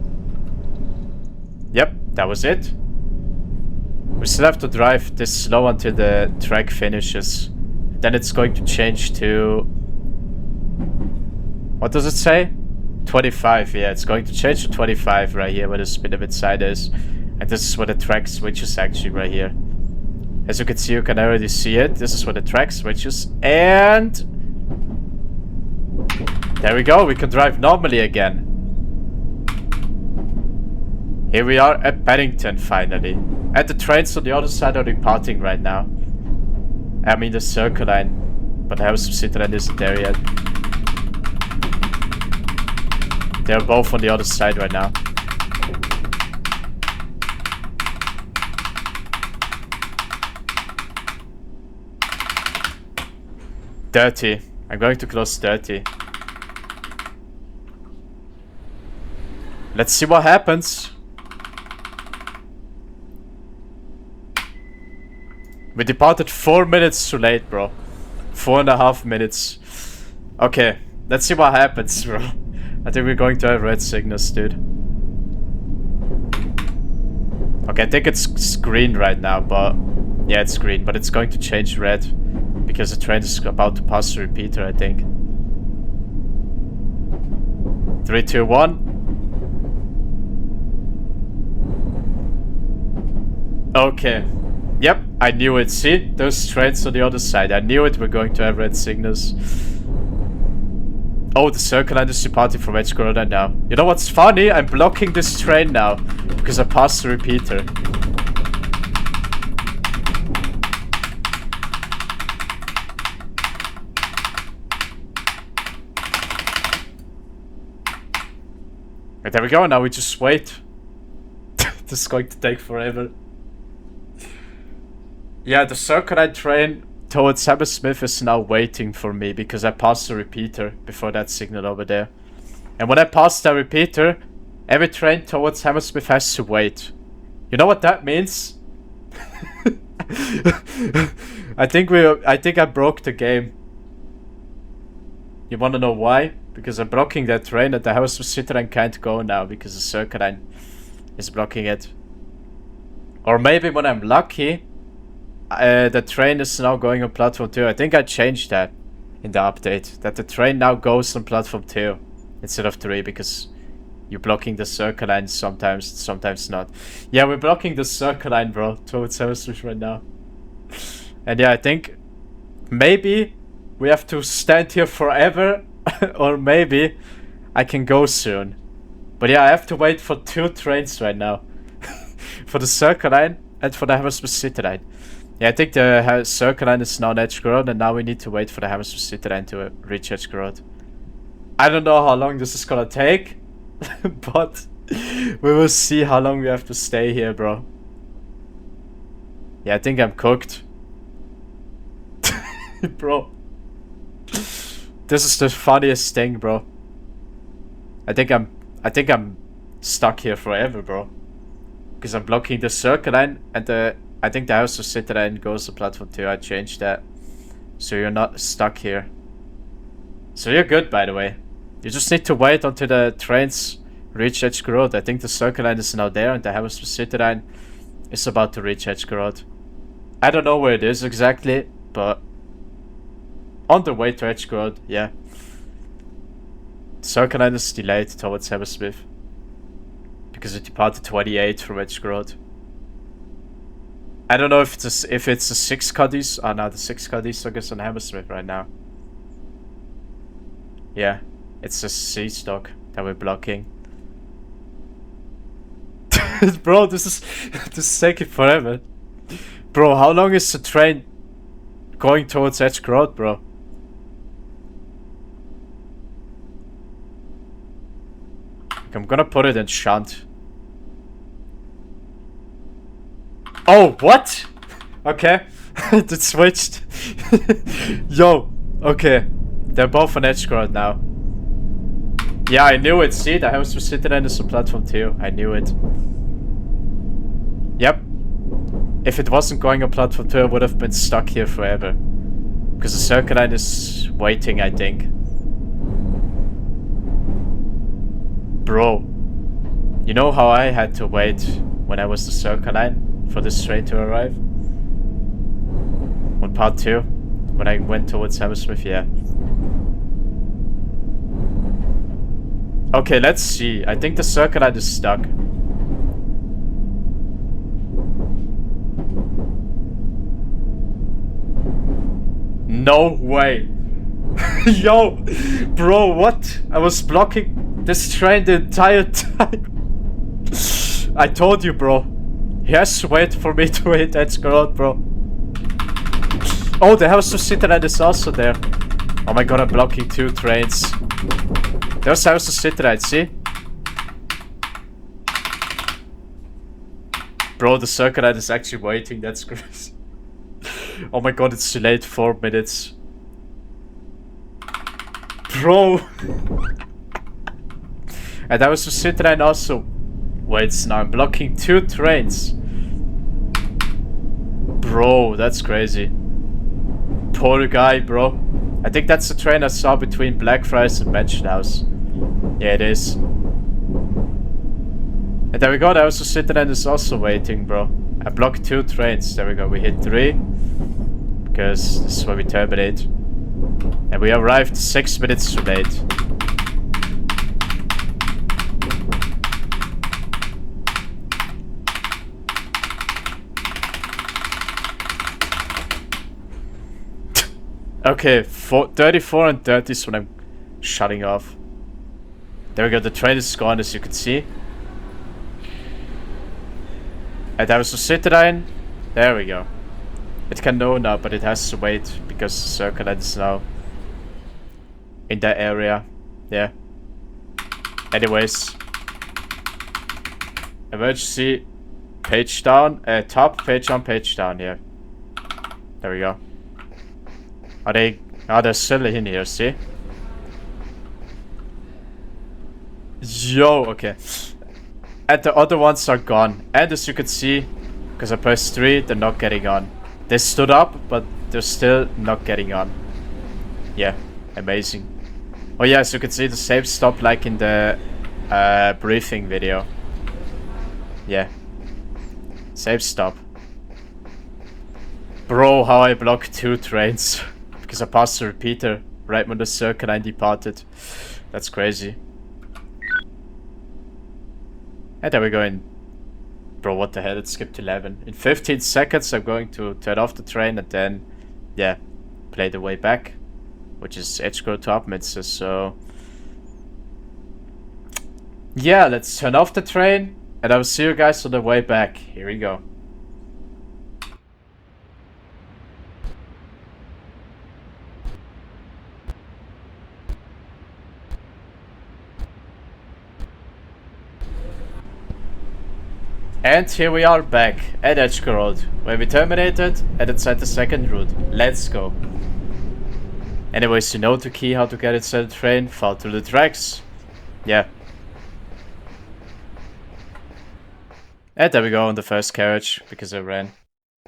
Yep, that was it. We still have to drive this slow until the track finishes. Then it's going to change to... What does it say? 25, yeah, it's going to change to 25 right here where the speed limit sign is. And this is where the track switches actually right here. As you can see, you can already see it. This is where the track switches. And... there we go, we can drive normally again. Here we are at Paddington finally. And the trains on the other side are departing right now. I mean the Circle Line. But the House of Citroen isn't there yet. They're both on the other side right now. Dirty. I'm going to close 30. Let's see what happens. We departed 4 minutes too late, bro. 4.5 minutes. Okay, let's see what happens, bro. I think we're going to have red signals, dude. Okay, I think it's green right now, but... yeah, it's green, but it's going to change red. Because the train is about to pass the repeater, I think. 3, 2, 1. Okay. Yep, I knew it. See? Those trains on the other side. I knew it. We're going to have red signals. Oh, the Circle Line is departing from Edge Road right now. You know what's funny? I'm blocking this train now. Because I passed the repeater. And there we go. Now we just wait. This is going to take forever. Yeah, the Circle Line train towards Hammersmith is now waiting for me because I passed the repeater before that signal over there. And when I pass the repeater, every train towards Hammersmith has to wait. You know what that means? I think I broke the game. You wanna know why? Because I'm blocking that train and the House of Citroen can't go now because the Circle Line is blocking it. Or maybe when I'm lucky, the train is now going on platform 2. I think I changed that in the update. That the train now goes on platform 2 instead of 3 because you're blocking the Circle Line sometimes, sometimes not. Yeah, we're blocking the Circle Line, bro, towards Hammersmith right now. And yeah, I think maybe we have to stand here forever or maybe I can go soon. But yeah, I have to wait for 2 trains right now. For the Circle Line and for the Hammersmith City Line. Yeah, I think the Circle Line is now on Edge Road and now we need to wait for the Hammersmith City Line to reach Edge Road. I don't know how long this is gonna take, but we will see how long we have to stay here, bro. Yeah, I think I'm cooked. Bro. This is the funniest thing, bro. I think I'm stuck here forever, bro. Because I'm blocking the Circle Line and I think the House of Citroen goes to platform 2. I changed that. So you're not stuck here. So you're good, by the way. You just need to wait until the trains reach Edge Road. I think the Circle Line is now there and the House of Citroen is about to reach Edge Road. I don't know where it is exactly, but on the way to Edge Road, yeah. Circle Line is delayed towards Hammersmith. Because it departed 28 from Edge Road. I don't know if it's a 6 Cuddies. Oh no, the 6 Cuddies are on Hammersmith right now. Yeah, it's a C stock that we're blocking. Bro, this is taking forever. Bro, how long is the train going towards Edge Road, bro? I'm gonna put it in shunt. Oh, what? Okay. It switched. Yo, okay. They're both on Edge Road now. Yeah, I knew it. See, the house was sitting in the platform too. I knew it. Yep. If it wasn't going on platform 2, I would have been stuck here forever. Because the circle line is waiting, I think. Bro. You know how I had to wait when I was the circle line for this train to arrive? On part 2? When I went towards Hammersmith, yeah. Okay, let's see. I think the circle line is stuck. No way. Yo, bro, what? I was blocking this train the entire time. I told you, bro. He has to wait for me to hit Edge Road, bro. Oh, the house of Citroen is also there. Oh my god, I'm blocking 2 trains. There's house of Citroen, see? Bro, the circle line is actually waiting, that's crazy. Oh my god, it's delayed 4 minutes. Bro! And I was to Citroen also waits now. I'm blocking 2 trains. Bro, that's crazy. Poor guy, bro. I think that's the train I saw between Blackfriars and Mansion House. Yeah, it is. And there we go, the house of Citroen is also waiting, bro. I blocked 2 trains. There we go, we hit 3. Because this is where we terminate. And we arrived 6 minutes too late. Okay, 34 and 30 is when I'm shutting off. There we go, the train is gone as you can see. And there was a Citroen. There we go. It can know now, but it has to wait because the circle is now in that area. Yeah. Anyways. Emergency. Page down. Top. Page on. Page down. Yeah. There we go. Are they... Oh, they're still in here, see? Yo, okay. And the other ones are gone. And as you can see, because I pressed 3, they're not getting on. They stood up, but they're still not getting on. Yeah, amazing. Oh yeah, as you can see, the same stop like in the briefing video. Yeah. Same stop. Bro, how I blocked 2 trains. Because I passed the repeater right when the circle line departed. That's crazy. And there we go in. Bro, what the hell, it skipped 11. In 15 seconds I'm going to turn off the train and then, yeah, play the way back. Which is Edgegrove to Upminster, so... Yeah, let's turn off the train and I will see you guys on the way back. Here we go. And here we are back at Edgegrove Road, where we terminated and inside the second route. Let's go. Anyways, you know the key how to get inside the train, fall through the tracks. Yeah. And there we go on the first carriage, because I ran.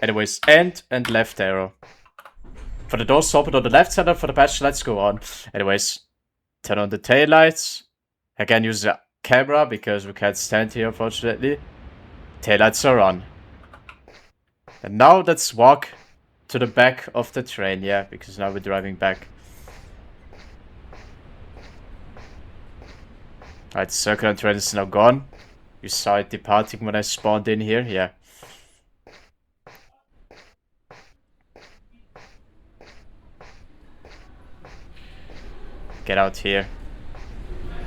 Anyways, and left arrow. For the doors open on the left side, for the patch lights go on. Anyways, turn on the tail lights. Again, use the camera, because we can't stand here, unfortunately. Taillights are on. And now let's walk to the back of the train, yeah, because now we're driving back. Alright, the circular train is now gone. You saw it departing when I spawned in here, yeah. Get out here.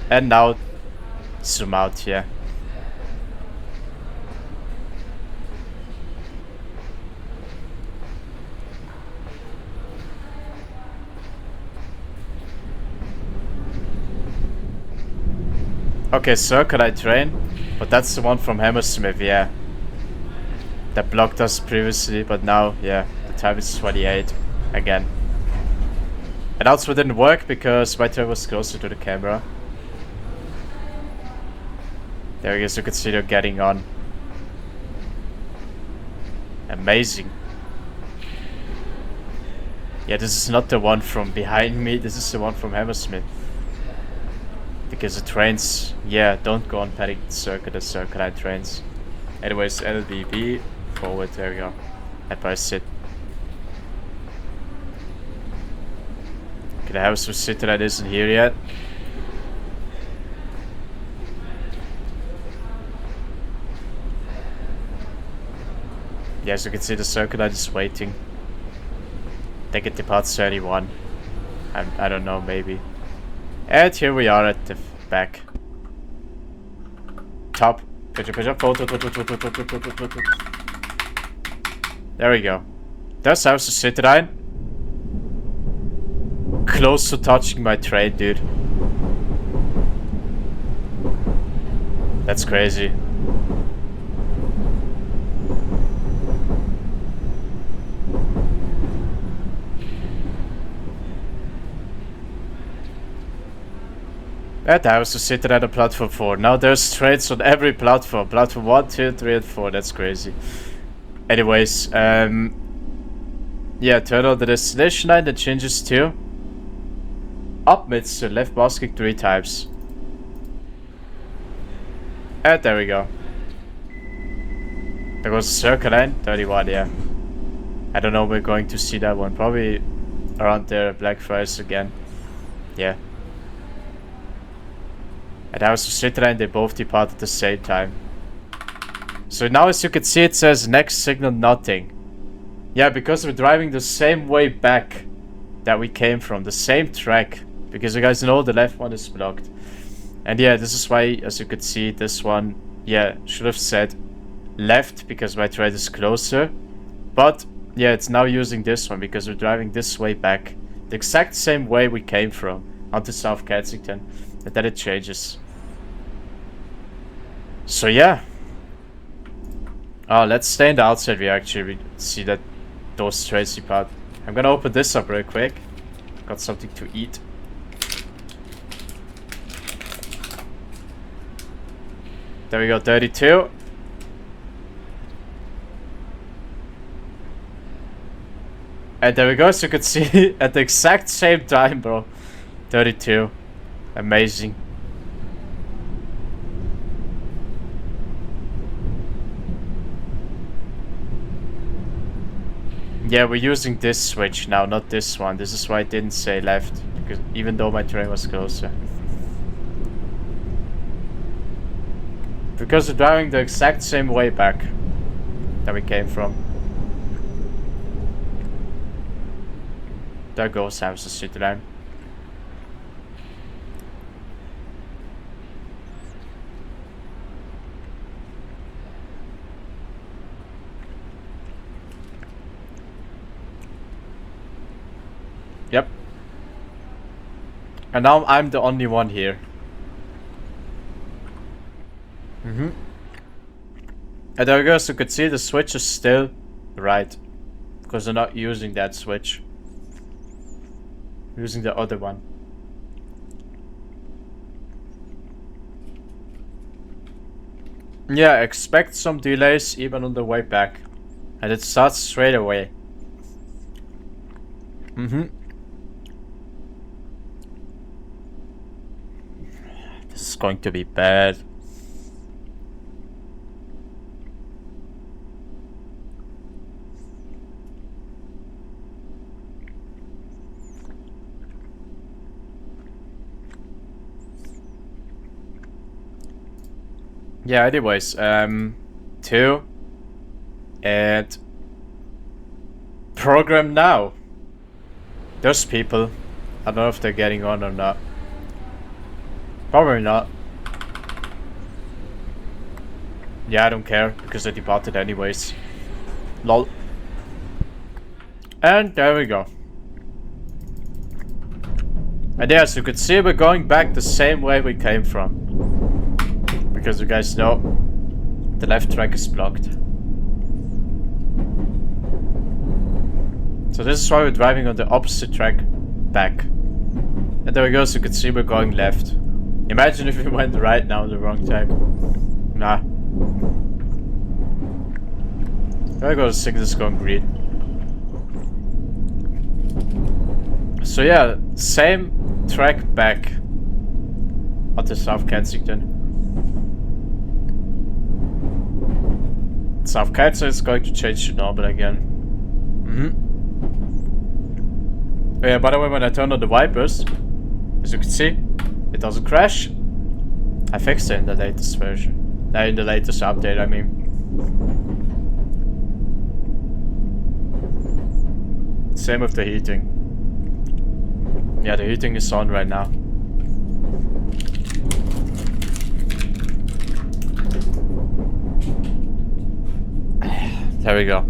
And now zoom out, yeah. Okay, Circular train. But that's the one from Hammersmith, yeah. That blocked us previously, but now, yeah, the time is 28 again. And also it didn't work because my turn was closer to the camera. There he is, you can see they're getting on. Amazing. Yeah, this is not the one from behind me, this is the one from Hammersmith. Because the trains, yeah, don't go on Paddington Circuit, the Circular trains. Anyways, LBB, forward, there we go. At by sit. Okay, the house of City that isn't here yet. Yeah, as you can see, the Circular is waiting. They get departs 31. I don't know, maybe. And here we are at the back. Top. Picture, photo. There we go. That's house to sit line. Close to touching my train, dude. That's crazy. That house to sit at a platform 4. Now there's trains on every platform. Platform 1, 2, 3, and 4. That's crazy. Anyways, yeah, turn on the destination line that changes to up mids to left basket 3 times. And there we go. There goes the circle line, 31, yeah. I don't know, we're going to see that one. Probably around there, Blackfriars again. Yeah. And I was to sit there and they both depart at the same time. So now as you can see it says next signal nothing. Yeah, because we're driving the same way back that we came from. The same track. Because you guys know the left one is blocked. And yeah, this is why, as you could see, this one, yeah, should have said left because my train is closer. But yeah, it's now using this one because we're driving this way back. The exact same way we came from onto South Kensington. And then it changes. So yeah. Oh, let's stay in the outside view actually. We see that those trains depart. I'm gonna open this up real quick. Got something to eat. There we go, 32. And there we go, as you can see, at the exact same time, bro. 32. Amazing. Yeah, we're using this switch now, not this one. This is why I didn't say left, because even though my train was closer. Because we're driving the exact same way back that we came from. There goes Hamster City Line. Yep. And now I'm the only one here. And there we go, so you could see the switch is still right. Because they're not using that switch. Using the other one. Yeah, expect some delays even on the way back. And it starts straight away. This is going to be bad. Yeah, anyways, 2 and program now. Those people, I don't know if they're getting on or not. Probably not. Yeah, I don't care because they departed anyways. Lol. And there we go. And yeah, as you could see, we're going back the same way we came from. Because you guys know the left track is blocked. So this is why we're driving on the opposite track back. And there we go, so you can see we're going left. Imagine if we went right now the wrong time. Nah. There we go, the signal is going green. So yeah, same track back onto South Kensington. South Kensington is going to change to normal again. Oh yeah, by the way, when I turn on the wipers, as you can see, it doesn't crash. I fixed it in the latest version. In the latest update, I mean. Same with the heating. Yeah, the heating is on right now. There we go.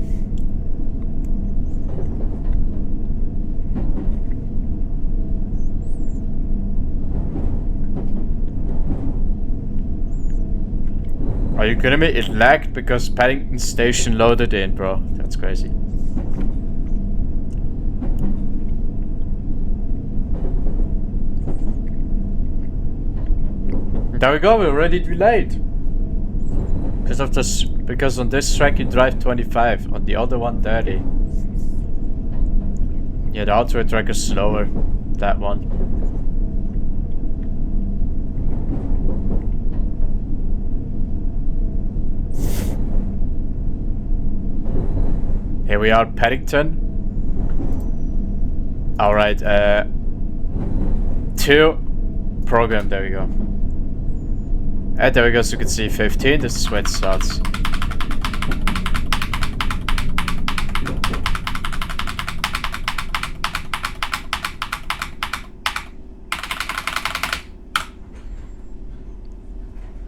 Are you kidding me? It lagged because Paddington Station loaded in, bro. That's crazy. There we go, we're already delayed. Because of this, because on this track you drive 25, on the other one 30. Yeah, the outer track is slower. That one. Here we are, Paddington. Alright, 2 program, there we go. And there we go, so you can see 15, this is where it starts.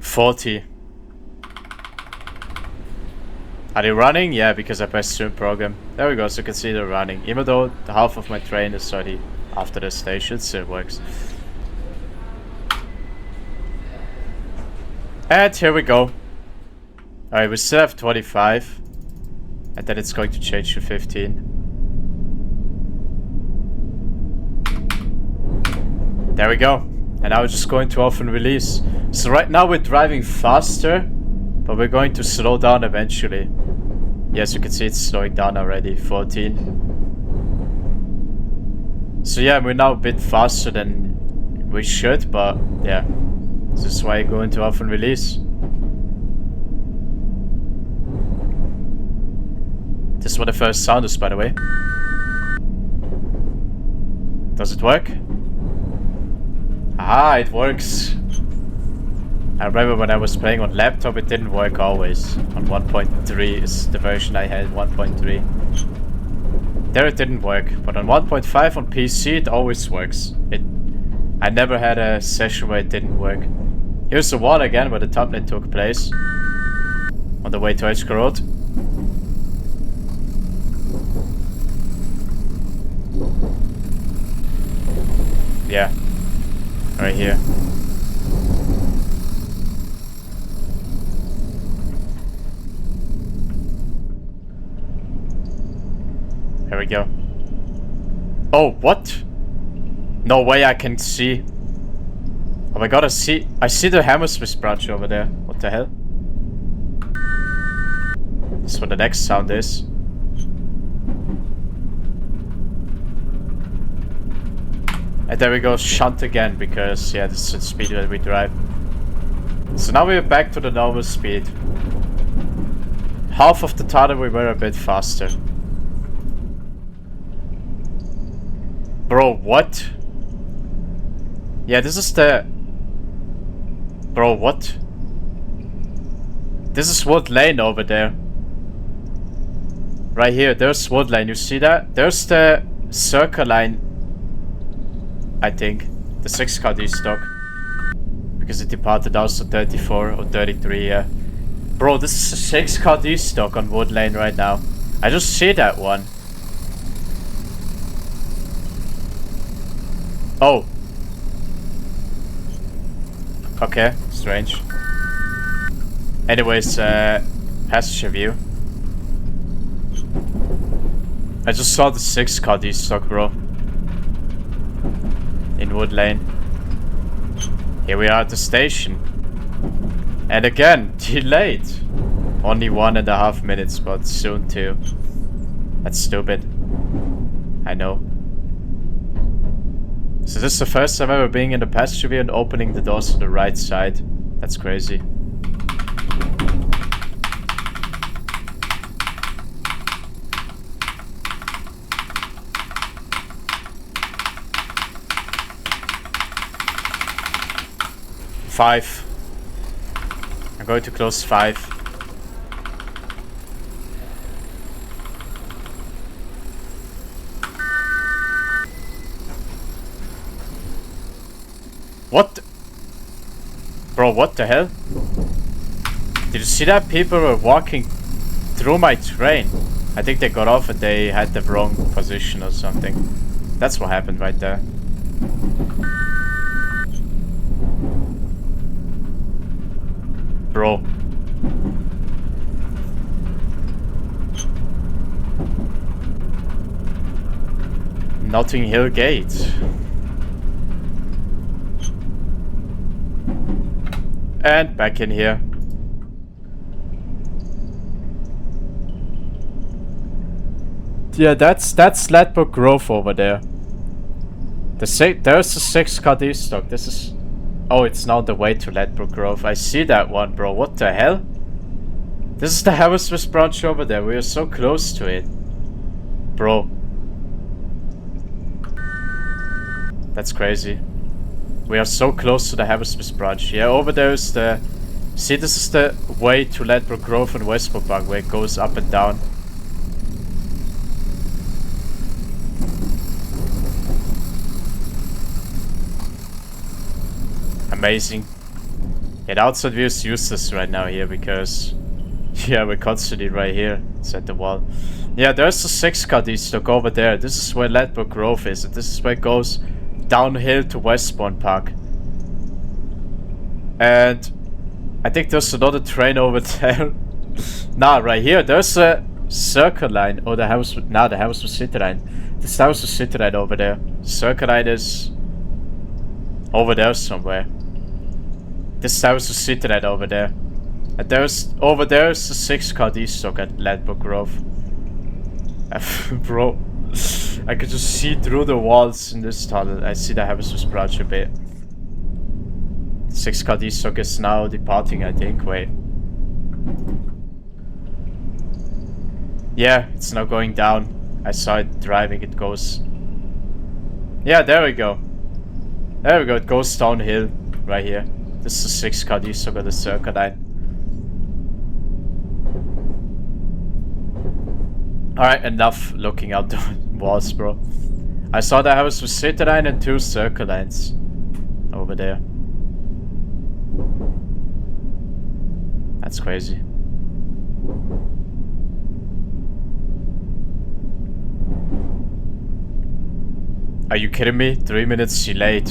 $40. Are they running? Yeah, because I pressed stream program. There we go, so you can see they're running. Even though the half of my train is already after the station, it still works. And here we go. Alright, we still have 25. And then it's going to change to 15. There we go. And now we're just going to off and release. So right now we're driving faster, but we're going to slow down eventually. Yes, you can see it's slowing down already. 14. So yeah, we're now a bit faster than we should, but yeah. This is why I go into off and release. This is what the first sound is, by the way. Does it work? Ah, it works. I remember when I was playing on laptop, it didn't work always. On 1.3 is the version I had, 1.3. There it didn't work, but on 1.5 on PC it always works. I never had a session where it didn't work. Here's the wall again where the thumbnail took place. On the way to Edgecombe Road. Yeah. Right here. Here we go. Oh, what? No way I can see. Oh my god, I see the Hammersmith branch over there. What the hell? This is what the next sound is. And there we go, shunt again, because yeah, this is the speed that we drive. So now we're back to the normal speed. Half of the time we were a bit faster. Bro, what? Yeah, this is the... Bro, what? This is Wood Lane over there. Right here, there's Wood Lane, you see that? There's the Circle Line, I think. The 6-car D-stock. Because it departed also 34 or 33, yeah. Bro, this is a 6-car D-stock on Wood Lane right now. I just see that one. Oh. Okay, strange. Anyways, passenger view. I just saw the 6 car destock, bro. In Wood Lane. Here we are at the station. And again, delayed. Only 1.5 minutes, but soon too. That's stupid. I know. So this is the first time ever being in the passenger view and opening the doors to the right side. That's crazy. Five. I'm going to close 5. What the? Bro, what the hell? Did you see that? People were walking through my train. I think they got off and they had the wrong position or something. That's what happened right there. Bro. Notting Hill Gate. And back in here. Yeah, that's Ladbroke Grove over there. There's the 6 car destock. This is... Oh, it's now the way to Ladbroke Grove. I see that one, bro. What the hell? This is the Hammersmith branch over there. We are so close to it. Bro. That's crazy. We are so close to the Hammersmith branch. Yeah, over there is the... See, this is the way to Ladbroke Grove and Westport Park, where it goes up and down. Amazing. Yeah, the outside view is useless right now here because... Yeah, we're constantly right here. It's at the wall. Yeah, there's the 6 car destock over there. This is where Ladbroke Grove is. And this is where it goes downhill to Westbourne Park. And I think there's another train over there. Nah, right here. There's a Circle Line. Or the house. Nah, the Hammersmith City Line. This house is City Line over there. Circle Line is over there somewhere. This house is City Line over there. And there's over there is the 6 car destock at Ladbroke Grove. Bro, I could just see through the walls in this tunnel. I see the Hammersmith branch a bit. 6 car destock is now departing, I think. Wait. Yeah, it's now going down. I saw it driving. It goes. Yeah, there we go. There we go. It goes downhill right here. This is a 6 car destock on the Circle Line. Alright, enough looking out the walls, bro. I saw the house with City Line and 2 Circle Lines over there. That's crazy. Are you kidding me? 3 minutes delayed.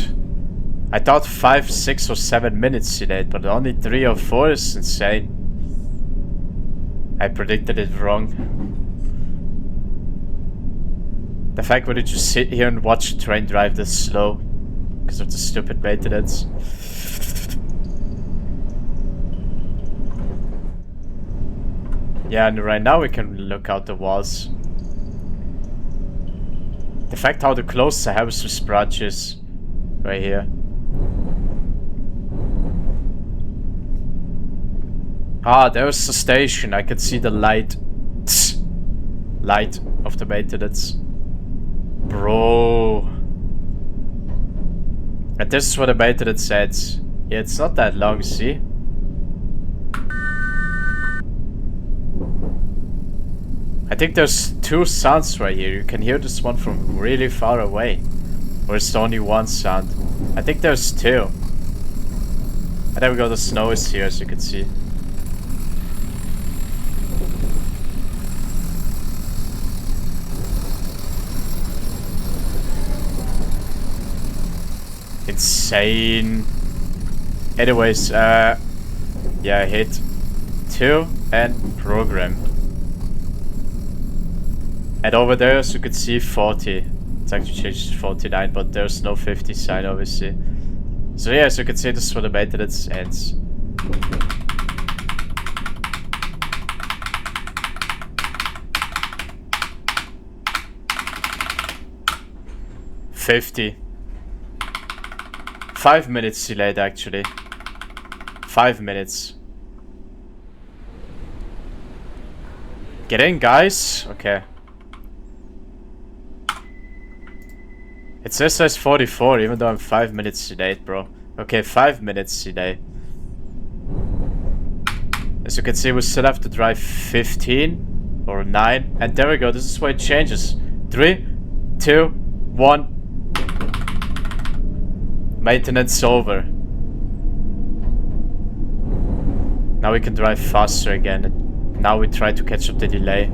I thought 5, 6 or 7 minutes delayed, but only 3 or 4 is insane. I predicted it wrong. The fact why did you sit here and watch the train drive this slow? Because of the stupid maintenance. Yeah, and right now we can look out the walls. The fact how close the Hammersmith branch is. Right here. Ah, there's the station. I can see the light. Light of the maintenance. Bro. And this is what the maintenance says. Yeah, it's not that long, see? I think there's 2 sounds right here. You can hear this one from really far away. Or it's only 1 sound. I think there's 2. And there we go, the snow is here as you can see. Insane. Anyways, yeah, I hit 2, and program. And over there, as you can see, 40. It's actually changed to 49, but there's no 50 sign, obviously. So yeah, as you can see, this is where the maintenance ends. $50. 5 minutes delayed, actually. 5 minutes. Get in, guys. Okay. It says 44, even though I'm 5 minutes delayed, bro. Okay, 5 minutes delayed. As you can see, we still have to drive 15 or 9. And there we go. This is where it changes. 3, 2, 1. Maintenance over. Now we can drive faster again. And now we try to catch up the delay.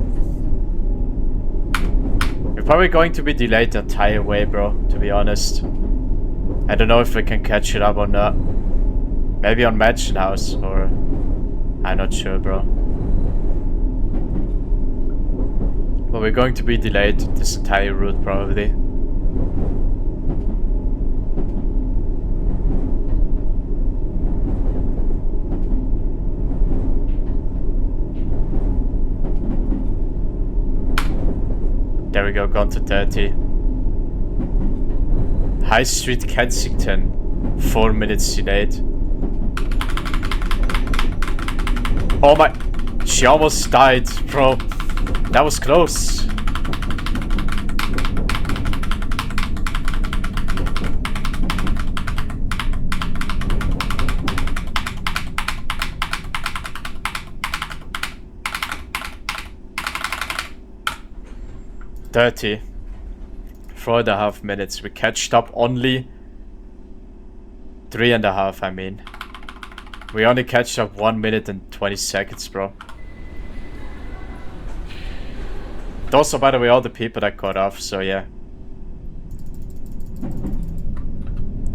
We're probably going to be delayed the entire way, bro, to be honest. I don't know if we can catch it up or not. Maybe on Mansion House, or... I'm not sure, bro. But we're going to be delayed this entire route, probably. There we go, gone to 30. High Street, Kensington. 4 minutes delayed. Oh my... She almost died, bro. That was close. $30. 4.5 minutes. We catched up only 3.5, I mean. We only catched up 1 minute and 20 seconds, bro. Those are, by the way, all the people that got off, so yeah.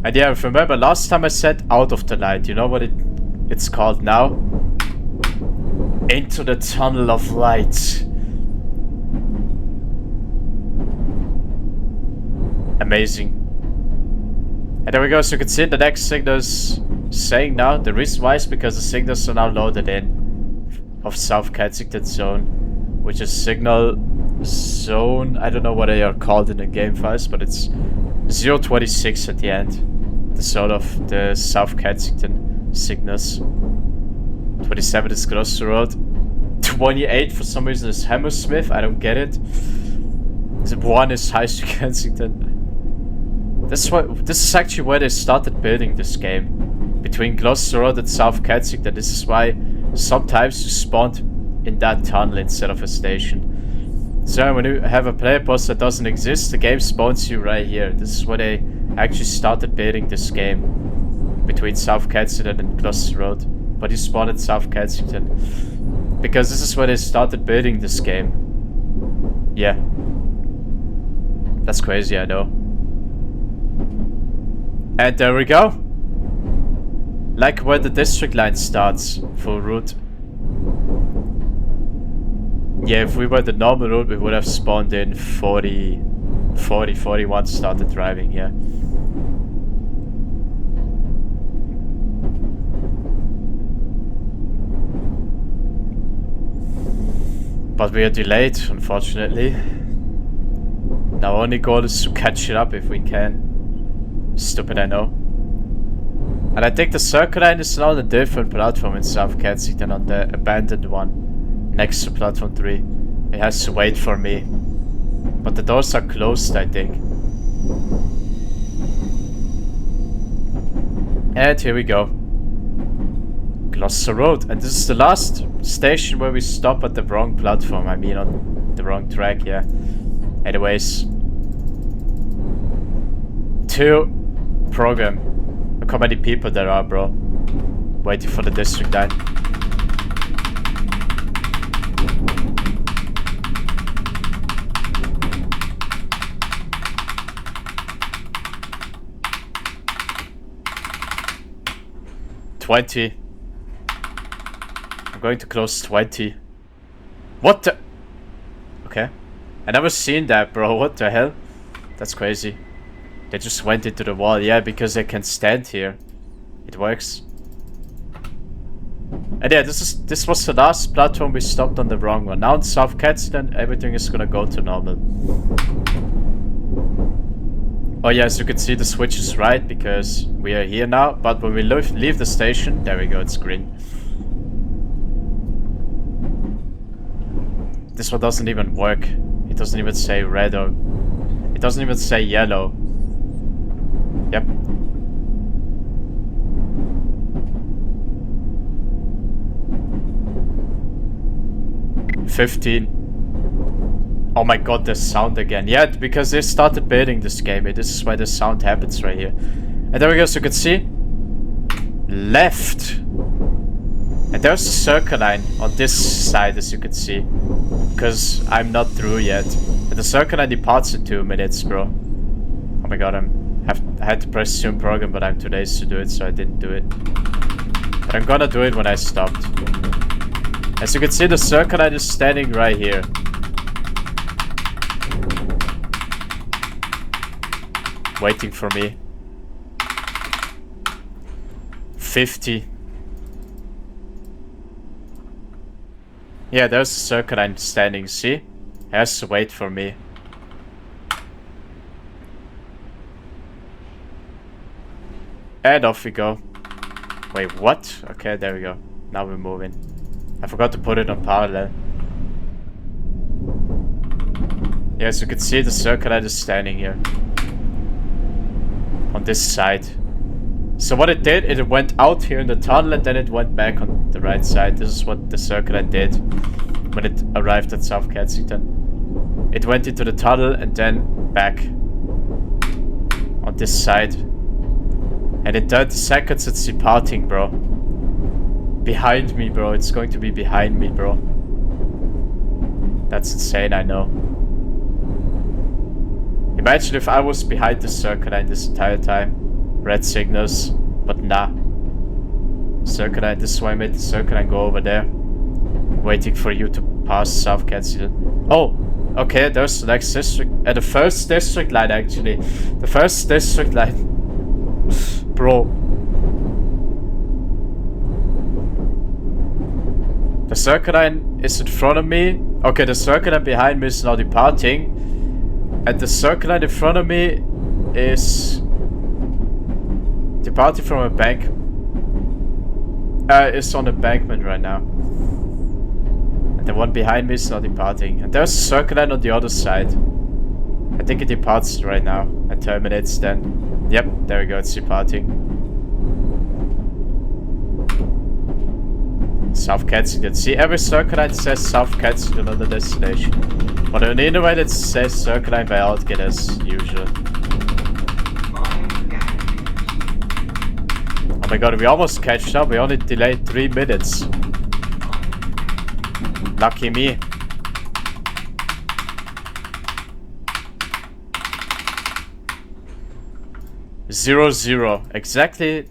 And yeah, remember last time I said out of the light. You know what it's called now? Into the tunnel of light. Amazing. And there we go, so you can see the next signals saying now. The reason why is because the signals are now loaded in of South Kensington Zone, which is signal zone. I don't know what they are called in the game files, but it's 026 at the end. The zone of the South Kensington signals. 27 is Gloucester Road. 28 for some reason is Hammersmith. I don't get it. 1 is High Street Kensington. This is actually where they started building this game. Between Gloucester Road and South Kensington. This is why sometimes you spawned in that tunnel instead of a station. So when you have a player post that doesn't exist, the game spawns you right here. This is where they actually started building this game. Between South Kensington and Gloucester Road. But you spawned at South Kensington. Because this is where they started building this game. Yeah. That's crazy, I know. And there we go. Like where the district line starts for route. Yeah, if we were the normal route, we would have spawned in 41 started driving, yeah. But we are delayed, unfortunately. Our only goal is to catch it up if we can. Stupid, I know. And I think the Circle Line is now on a different platform in South Kensington, on the abandoned one. Next to platform 3. It has to wait for me. But the doors are closed, I think. And here we go. Gloucester Road. And this is the last station where we stop at the wrong platform. I mean on the wrong track, yeah. Anyways. 2 program. Look how many people there are, bro. Waiting for the district line. $20. going to close 20. What the? Okay. I never seen that, bro. What the hell? That's crazy. They just went into the wall. Yeah, because they can stand here. It works. And yeah, this was the last platform. We stopped on the wrong one. Now in South Kensington, everything is gonna go to normal. Oh yeah, as you can see, the switch is right because we are here now. But when we leave the station, there we go, it's green. This one doesn't even work. It doesn't even say red or... It doesn't even say yellow. Yep. $15. Oh my god, the sound again. Yeah, because they started building this game. This is why the sound happens right here. And there we go, so you can see. Left. And there's a circle line on this side, as you can see. Because I'm not through yet. And the circle line departs in 2 minutes, bro. Oh my god, I had to press zoom program, but I'm too lazy to do it, so I didn't do it. But I'm gonna do it when I stopped. As you can see, the circle line is standing right here. Waiting for me. 50. Yeah, there's a circle line standing, see? He has to wait for me. And off we go. Wait, what? Okay, there we go. Now we're moving. I forgot to put it on parallel. Yeah, as you can see, the circle line is standing here. On this side. So what it did, it went out here in the tunnel and then it went back on the right side. This is what the circle line did when it arrived at South Kensington. It went into the tunnel and then back on this side. And in 30 seconds it's departing, bro. Behind me, bro. It's going to be behind me, bro. That's insane, I know. Imagine if I was behind the circle line this entire time. Red signals, but nah. Circle line, this is why I made the circle line go over there. Waiting for you to pass South Kensington. Oh, okay, there's the next district. The first district line, actually. The first district line. Bro. The circle line is in front of me. Okay, the circle line behind me is now departing. And the circle line in front of me is departing from a bank. It's on embankment right now. And the one behind me is not departing. And there's a circle line on the other side. I think it departs right now and terminates then. Yep, there we go, it's departing. South Kensington. See, every circle line says South Kensington on the destination. But on the internet it says circle line by Outgate as usual. Oh my god, we almost catched up. We only delayed 3 minutes. Lucky me. Zero, zero. Exactly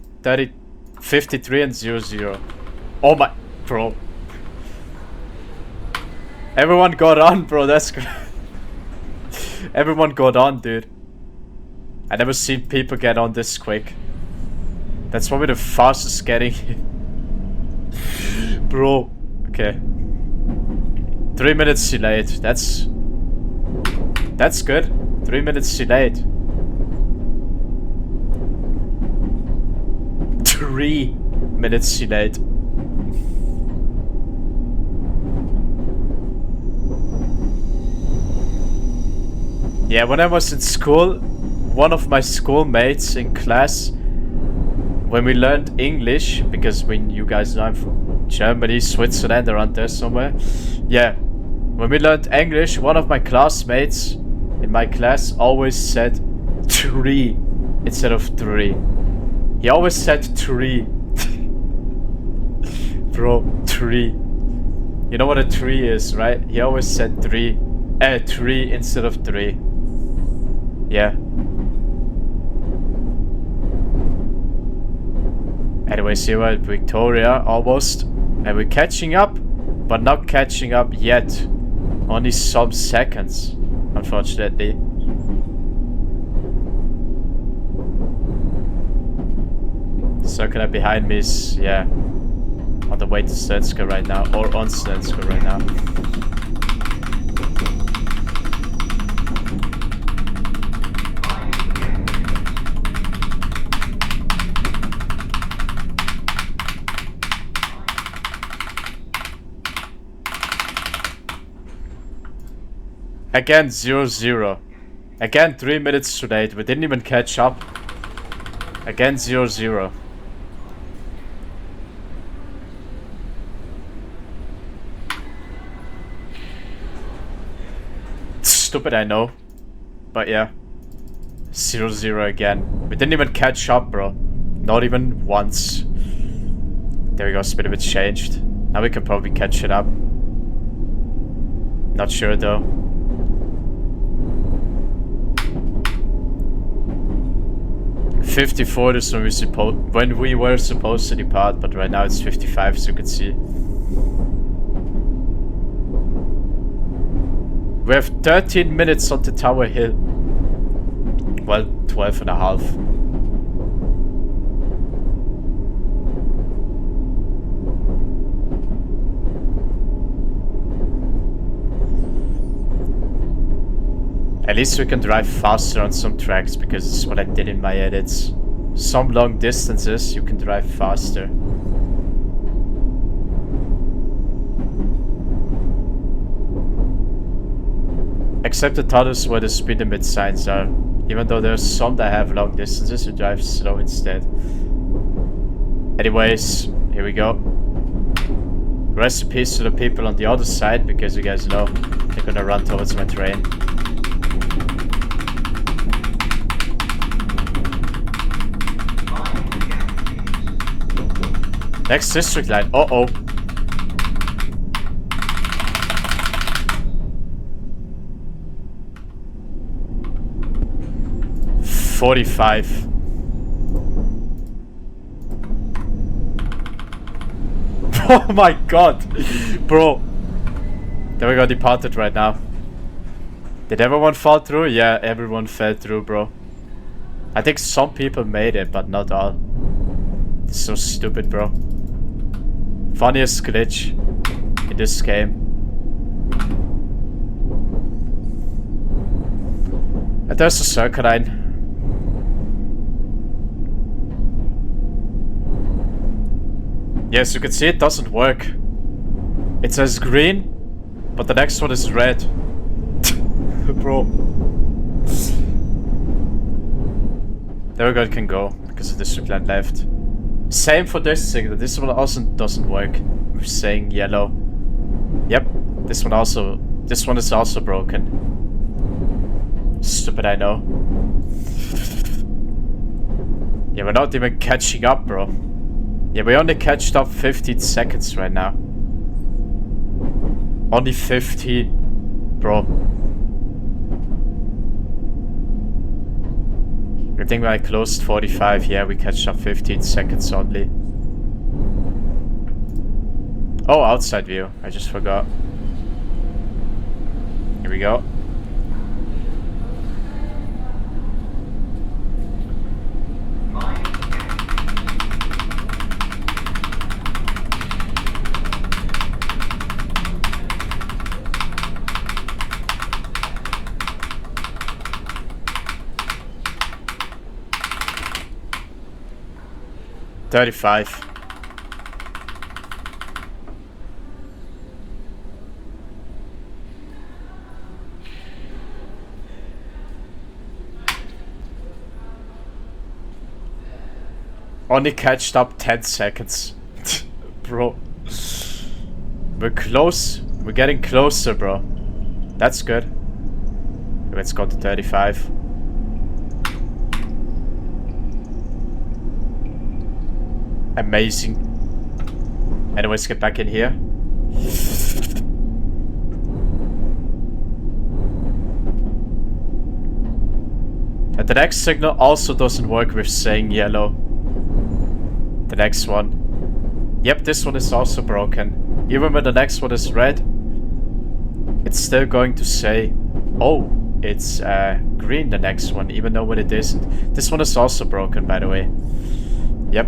53 and 00. Oh my... Bro. Everyone got on, bro. That's great. Everyone got on, dude. I never seen people get on this quick. That's probably the fastest getting. Bro. Okay. 3 minutes delayed. That's good. 3 minutes delayed. 3 minutes delayed. Yeah, when I was in school, one of my schoolmates in class, when we learned English, because when you guys know I'm from Germany, Switzerland, around there somewhere. Yeah, when we learned English, one of my classmates in my class always said 3 instead of 3. He always said 3. Bro, 3. You know what a 3 is, right? He always said 3. 3 instead of 3. Yeah. Anyways, here we're at Victoria, almost. And we're catching up, but not catching up yet. Only some seconds, unfortunately. Circular behind me is, yeah, on the way to Stenska right now, or on Stenska right now. Again, 0-0. Again, 3 minutes too late. We didn't even catch up. Again, 0-0. Stupid, I know. But yeah. 0-0 again. We didn't even catch up, bro. Not even once. There we go, speed of it changed. Now we can probably catch it up. Not sure though. .54 is when we were supposed to depart, but right now it's 55, as you can see. We have 13 minutes on the Tower Hill. Well, 12 and a half. At least we can drive faster on some tracks, because it's what I did in my edits. Some long distances you can drive faster. Except the others where the speed limit signs are. Even though there's some that have long distances, you drive slow instead. Anyways, here we go. Rest in peace to the people on the other side, because you guys know they're gonna run towards my train. Next district line. Uh-oh. .45. Oh my god. Bro. There we go, departed right now. Did everyone fall through? Yeah, everyone fell through, bro. I think some people made it, but not all. It's so stupid, bro. Funniest glitch in this game. And there's a circle line. Yes, you can see it doesn't work. It says green, but the next one is red. Bro. There we go, it can go, because the district line left. Same for this signal. This one also doesn't work. We're saying yellow. Yep. This one is also broken. Stupid, I know. Yeah, we're not even catching up, bro. Yeah, we only catched up 15 seconds right now. Only 15, bro. I think I closed 45. Yeah, we catched up 15 seconds only. Oh, outside view. I just forgot. Here we go. .35. Only catched up 10 seconds. Bro. We're close. We're getting closer, bro. That's good. Let's go to 35. Amazing. Anyways, get back in here. And the next signal also doesn't work with saying yellow. The next one. Yep, this one is also broken. Even when the next one is red, it's still going to say, oh, it's green, the next one, even though when it isn't. This one is also broken, by the way. Yep.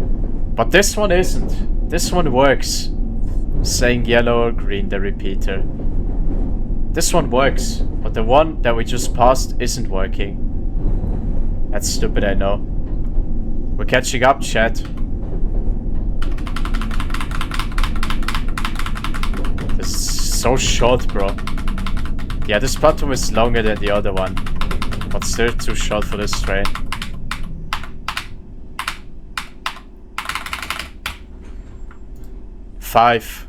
But this one isn't. This one works. Saying yellow or green, the repeater. This one works, but the one that we just passed isn't working. That's stupid, I know. We're catching up, chat. This is so short, bro. Yeah, this platform is longer than the other one, but still too short for this train. Five.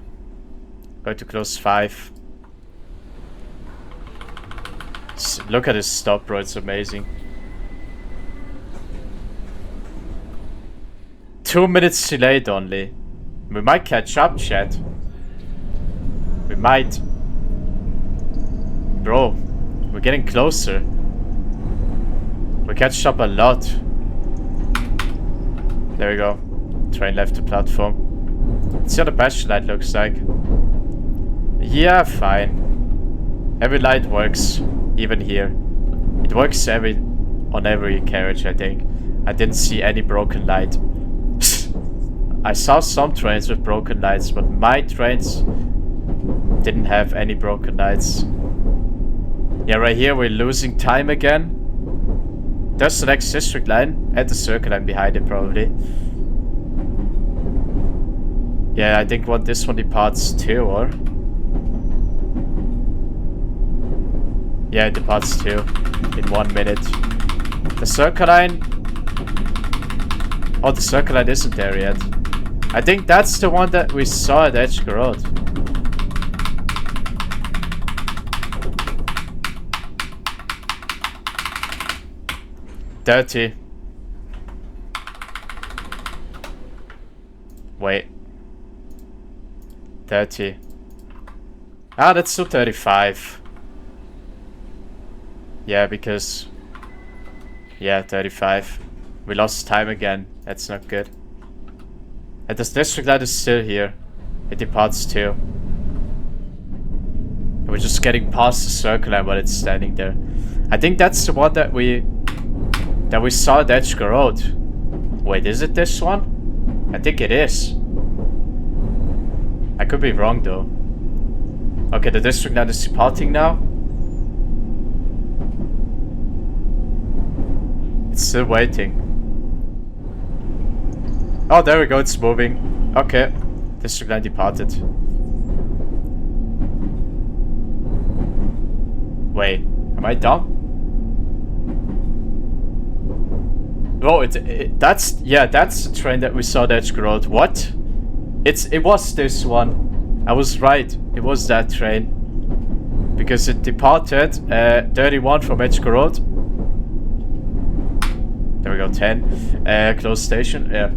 Going to close 5. Look at this stop, bro. It's amazing. 2 minutes delayed only. We might catch up, chat. We might. Bro, we're getting closer. We catch up a lot. There we go. Train left the platform. Let's see how the battery light looks like. Yeah, fine. Every light works, even here. It works on every carriage, I think. I didn't see any broken light. I saw some trains with broken lights, but my trains didn't have any broken lights. Yeah, right here we're losing time again. There's the next district line and the circle line behind it, probably. Yeah, I think this one departs too, or? Yeah, it departs too in 1 minute. The circle line. Oh, the circle line isn't there yet. I think that's the one that we saw at Edgecombe Road. Dirty. Wait. 30. Ah, that's still 35. Yeah, because... Yeah, 35. We lost time again. That's not good. And this district light is still here. It departs too. And we're just getting past the circle line while it's standing there. I think that's the one that we saw at Edgecombe Road. Wait, is it this one? I think it is. I could be wrong though. Okay, the district line is departing now. It's still waiting. Oh, there we go, it's moving. Okay, district line departed. Wait, am I dumb? Oh, that's the train that we saw at Edgecombe Road. What? It was this one. I was right. It was that train. Because it departed 31 from Edgecombe Road. There we go, 10. Close station. Yeah.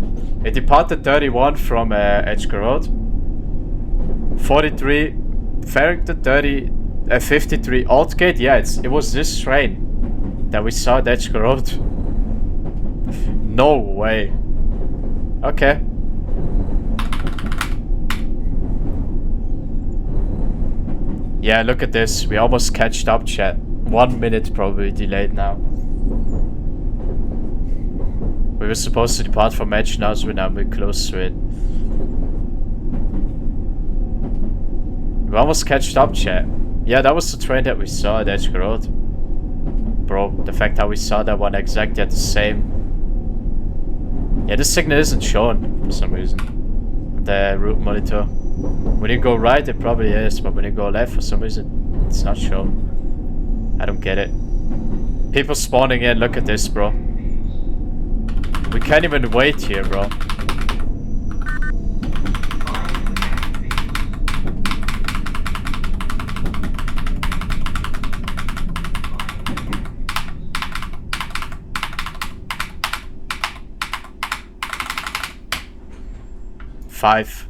It departed 31 from Edgecombe Road. 43 Farrington, 53 Aldgate. Yeah, it was this train that we saw at Edgecombe Road. No way. Okay. Yeah, look at this. We almost catched up, chat. 1 minute probably delayed now. We were supposed to depart from Edge now, so we're now close to it. We almost catched up, chat. Yeah, that was the train that we saw at Edgecombe Road. Bro, the fact that we saw that one exactly at the same... Yeah, this signal isn't shown for some reason. The route monitor. When you go right, it probably is, but when you go left, for some reason, it's not shown. I don't get it. People spawning in, look at this, bro. We can't even wait here, bro. Five.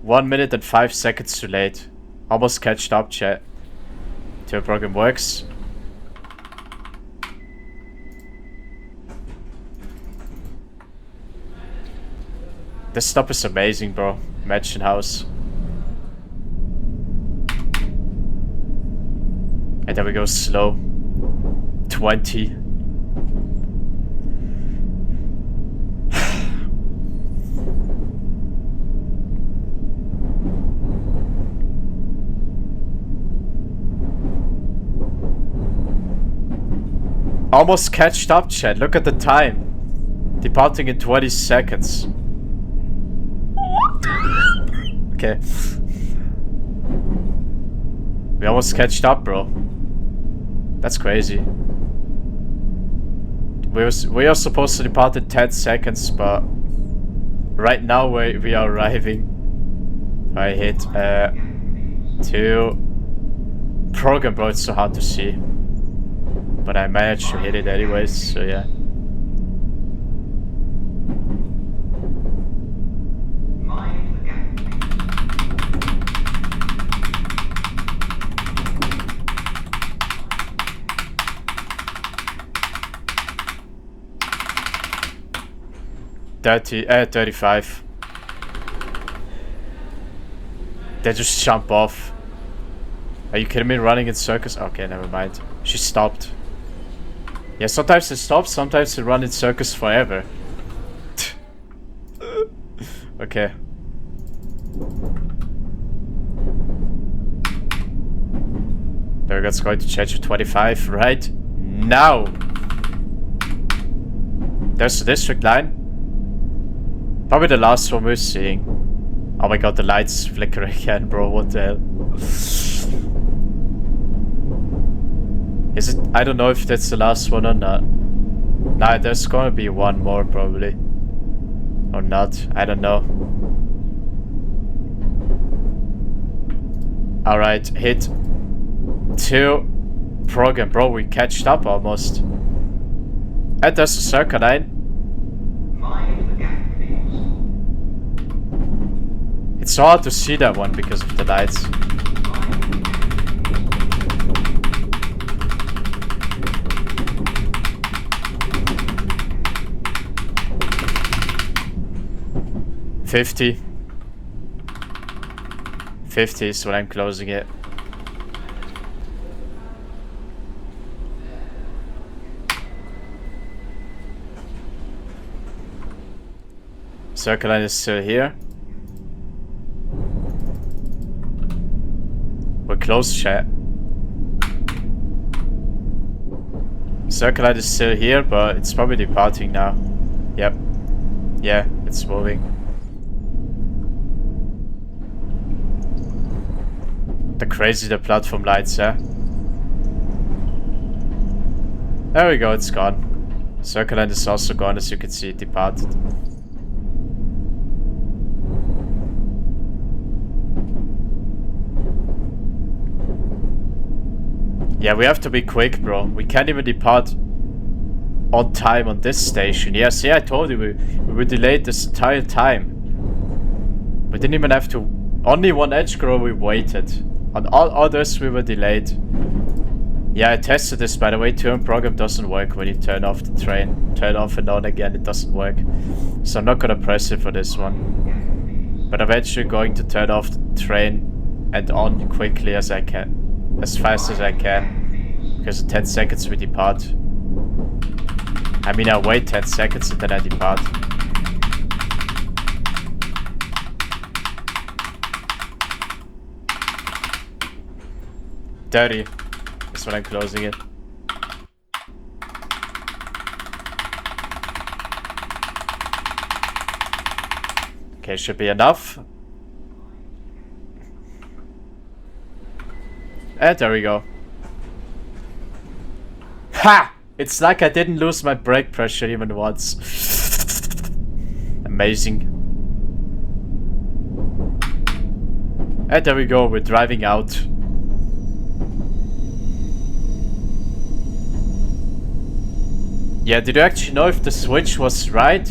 1 minute and 5 seconds too late. Almost catched up, chat. Till the program works. This stop is amazing, bro. Mansion house. And then we go slow. 20. Almost catched up, chat. Look at the time. Departing in 20 seconds. Okay. We almost catched up, bro. That's crazy. We are supposed to depart in 10 seconds, but right now we are arriving. I hit 2 program, bro. It's so hard to see. But I managed to hit it anyways, so yeah. $30, 35. They just jump off. Are you kidding me? Running in circles? Okay, never mind. She stopped. Yeah, sometimes they stop, sometimes they run in circles forever. Okay. There we go, it's going to change to 25 right now. There's the district line. Probably the last one we're seeing. Oh my god, the lights flicker again, bro. What the hell? Is it? I don't know if that's the last one or not. Nah, there's gonna be one more probably. Or not. I don't know. Alright, hit 2 program. Bro, we catched up almost. And there's a circle line. It's so hard to see that one because of the lights. $50 is when I'm closing it. Circle line is still here. We're close, chat. Circle line is still here, but it's probably departing now. Yep. Yeah, it's moving. The crazy the platform lights, yeah. There we go, it's gone. Circle line is also gone, as you can see, it departed. Yeah, we have to be quick, bro. We can't even depart on time on this station. Yeah, see, I told you we were delayed this entire time. We didn't even have to... Only one edge grow we waited. On all others we were delayed. Yeah, I tested this, by the way. Turn program doesn't work when you turn off the train. Turn off and on again, it doesn't work. So I'm not gonna press it for this one. But I'm actually going to turn off the train and on quickly as I can. As fast as I can. Because in 10 seconds we depart. I mean, I wait 10 seconds and then I depart. $30. That's when I'm closing it. Okay, should be enough. And there we go. Ha! It's like I didn't lose my brake pressure even once. Amazing. And there we go, we're driving out. Yeah, did you actually know if the switch was right?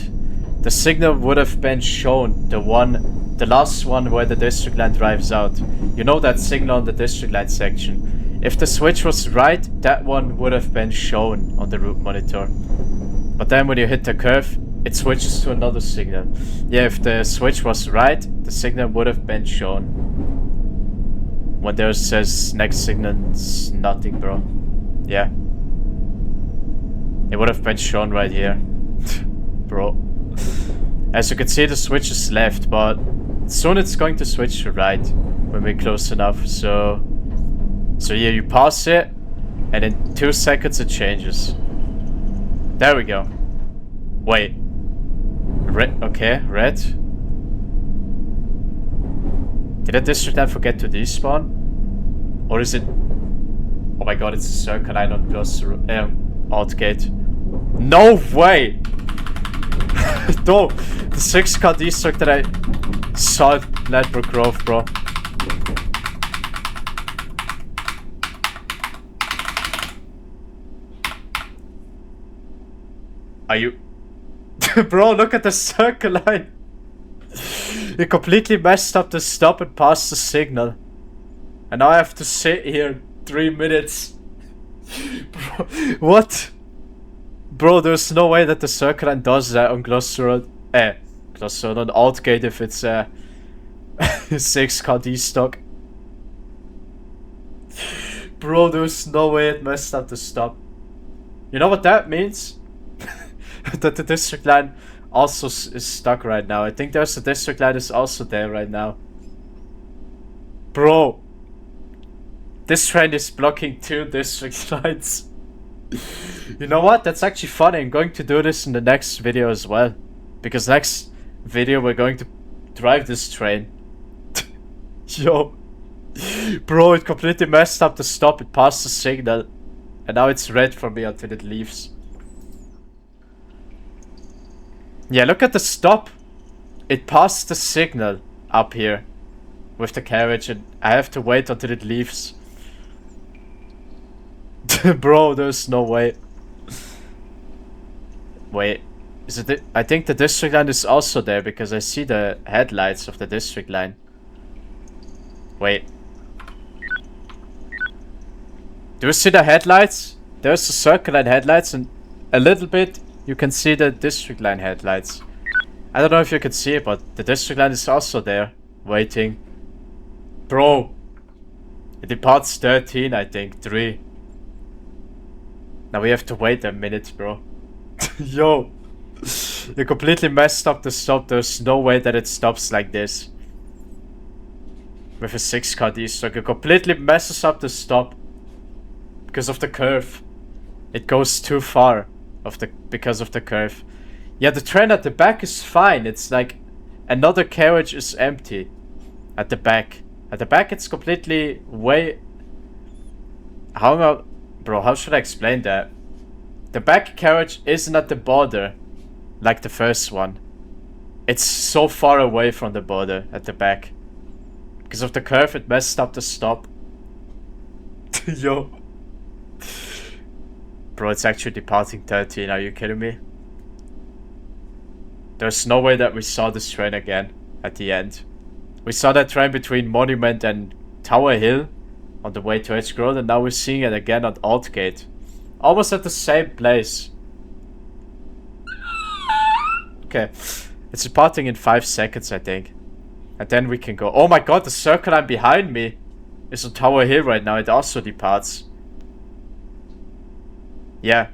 The signal would have been shown. The last one where the district line drives out. You know that signal on the district line section. If the switch was right, that one would have been shown on the route monitor. But then when you hit the curve, it switches to another signal. Yeah, if the switch was right, the signal would have been shown. When there says next signal's nothing, bro. Yeah. It would have been shown right here. Bro. As you can see, the switch is left, but soon it's going to switch to right when we're close enough. So yeah, you pause it, and in 2 seconds it changes. There we go. Wait. Red. Okay, red. Did a district line forget to despawn? Or is it... Oh my god, it's a circle line on plus out gate. No way! No! The 6-car destruct that I saw at Ladbrook Grove, bro. Are you... Bro, look at the circle line! You completely messed up the stop and passed the signal. And now I have to sit here 3 minutes. Bro, what? Bro, there's no way that the circle line does that on Gloucester Road. Gloucester Road on Altgate if it's 6-car destock. Bro, there's no way it messed up the stop. You know what that means? That the district line also is stuck right now. I think there's a district line is also there right now. Bro. This train is blocking 2 district lines. You know what? That's actually funny. I'm going to do this in the next video as well. Because next video we're going to drive this train. Yo. Bro, it completely messed up the stop. It passed the signal. And now it's red for me until it leaves. Yeah, look at the stop. It passed the signal up here with the carriage, and I have to wait until it leaves. Bro, there's no way. Wait, is it? I think the district line is also there because I see the headlights of the district line. Wait. Do you see the headlights? There's the circle line headlights, and a little bit you can see the district line headlights. I don't know if you can see it, but the district line is also there, waiting. Bro, it departs 13, I think, 3. Now we have to wait a minute, bro. Yo, you completely messed up the stop. There's no way that it stops like this. With a 6-car destruct, it completely messes up the stop. Because of the curve. It goes too far. Because of the curve. Yeah, the train at the back is fine. It's like another carriage is empty at the back. At the back it's completely way... Bro, how should I explain that? The back carriage isn't at the border like the first one. It's so far away from the border at the back. Because of the curve it messed up the stop. Yo. Bro, it's actually departing 13, are you kidding me? There's no way that we saw this train again at the end. We saw that train between Monument and Tower Hill on the way to Edge Road, and now we're seeing it again at Altgate. Almost at the same place. Okay, it's departing in 5 seconds, I think. And then we can go. Oh my god, the circle line behind me is on Tower Hill right now. It also departs. Yeah,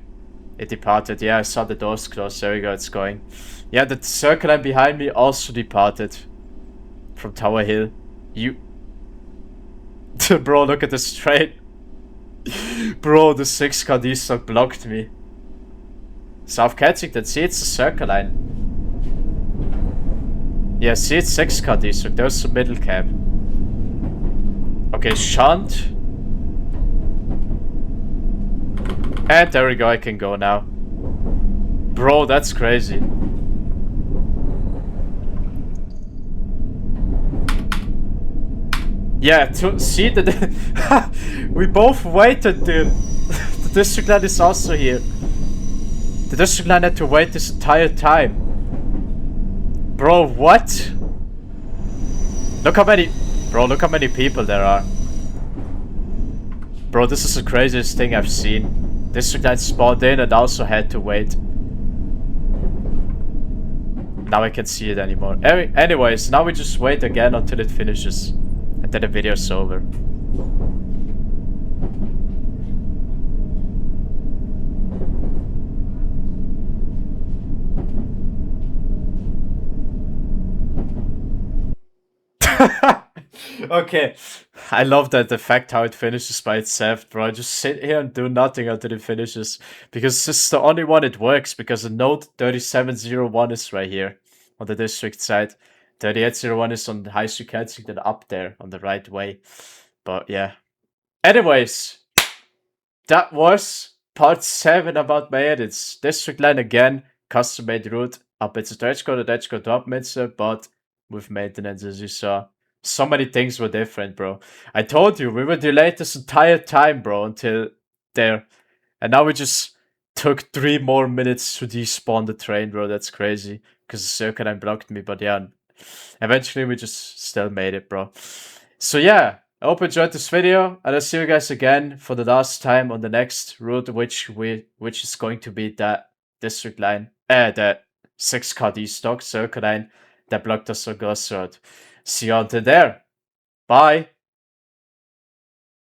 it departed. Yeah, I saw the doors close. There we go, it's going. Yeah, the circle line behind me also departed from Tower Hill. You... Bro, look at this train. Bro, the 6-car destock blocked me. South Kensington, see, it's the circle line. Yeah, see, it's 6-car destock. There's the middle cab. Okay, shunt. And there we go, I can go now. Bro, that's crazy. Yeah, see the... we both waited, dude. The district line is also here. The district line had to wait this entire time. Bro, what? Look how many... Bro, look how many people there are. Bro, this is the craziest thing I've seen. District line spawned in and also had to wait. Now I can't see it anymore. Anyways, now we just wait again until it finishes. And then the video's over. Okay, I love that the fact how it finishes by itself, bro. Just sit here and do nothing until it finishes. Because this is the only one it works, because the node 3701 is right here on the district side. 3801 is on the high frequency, then up there on the right way. But yeah. Anyways, that was part 7 about my edits. District line again, custom made route, up it's a stretch code to up mixer, but with maintenance as you saw. So many things were different, bro. I told you, we were delayed this entire time, bro, until there. And now we just took 3 more minutes to despawn the train, bro. That's crazy. Because the circuit blocked me, but yeah. Eventually we just still made it, bro. So yeah, I hope you enjoyed this video, and I'll see you guys again for the last time on the next route, which is going to be that district line, the 6KD stock circle line that blocked us on Ghost Road. See you until there. Bye.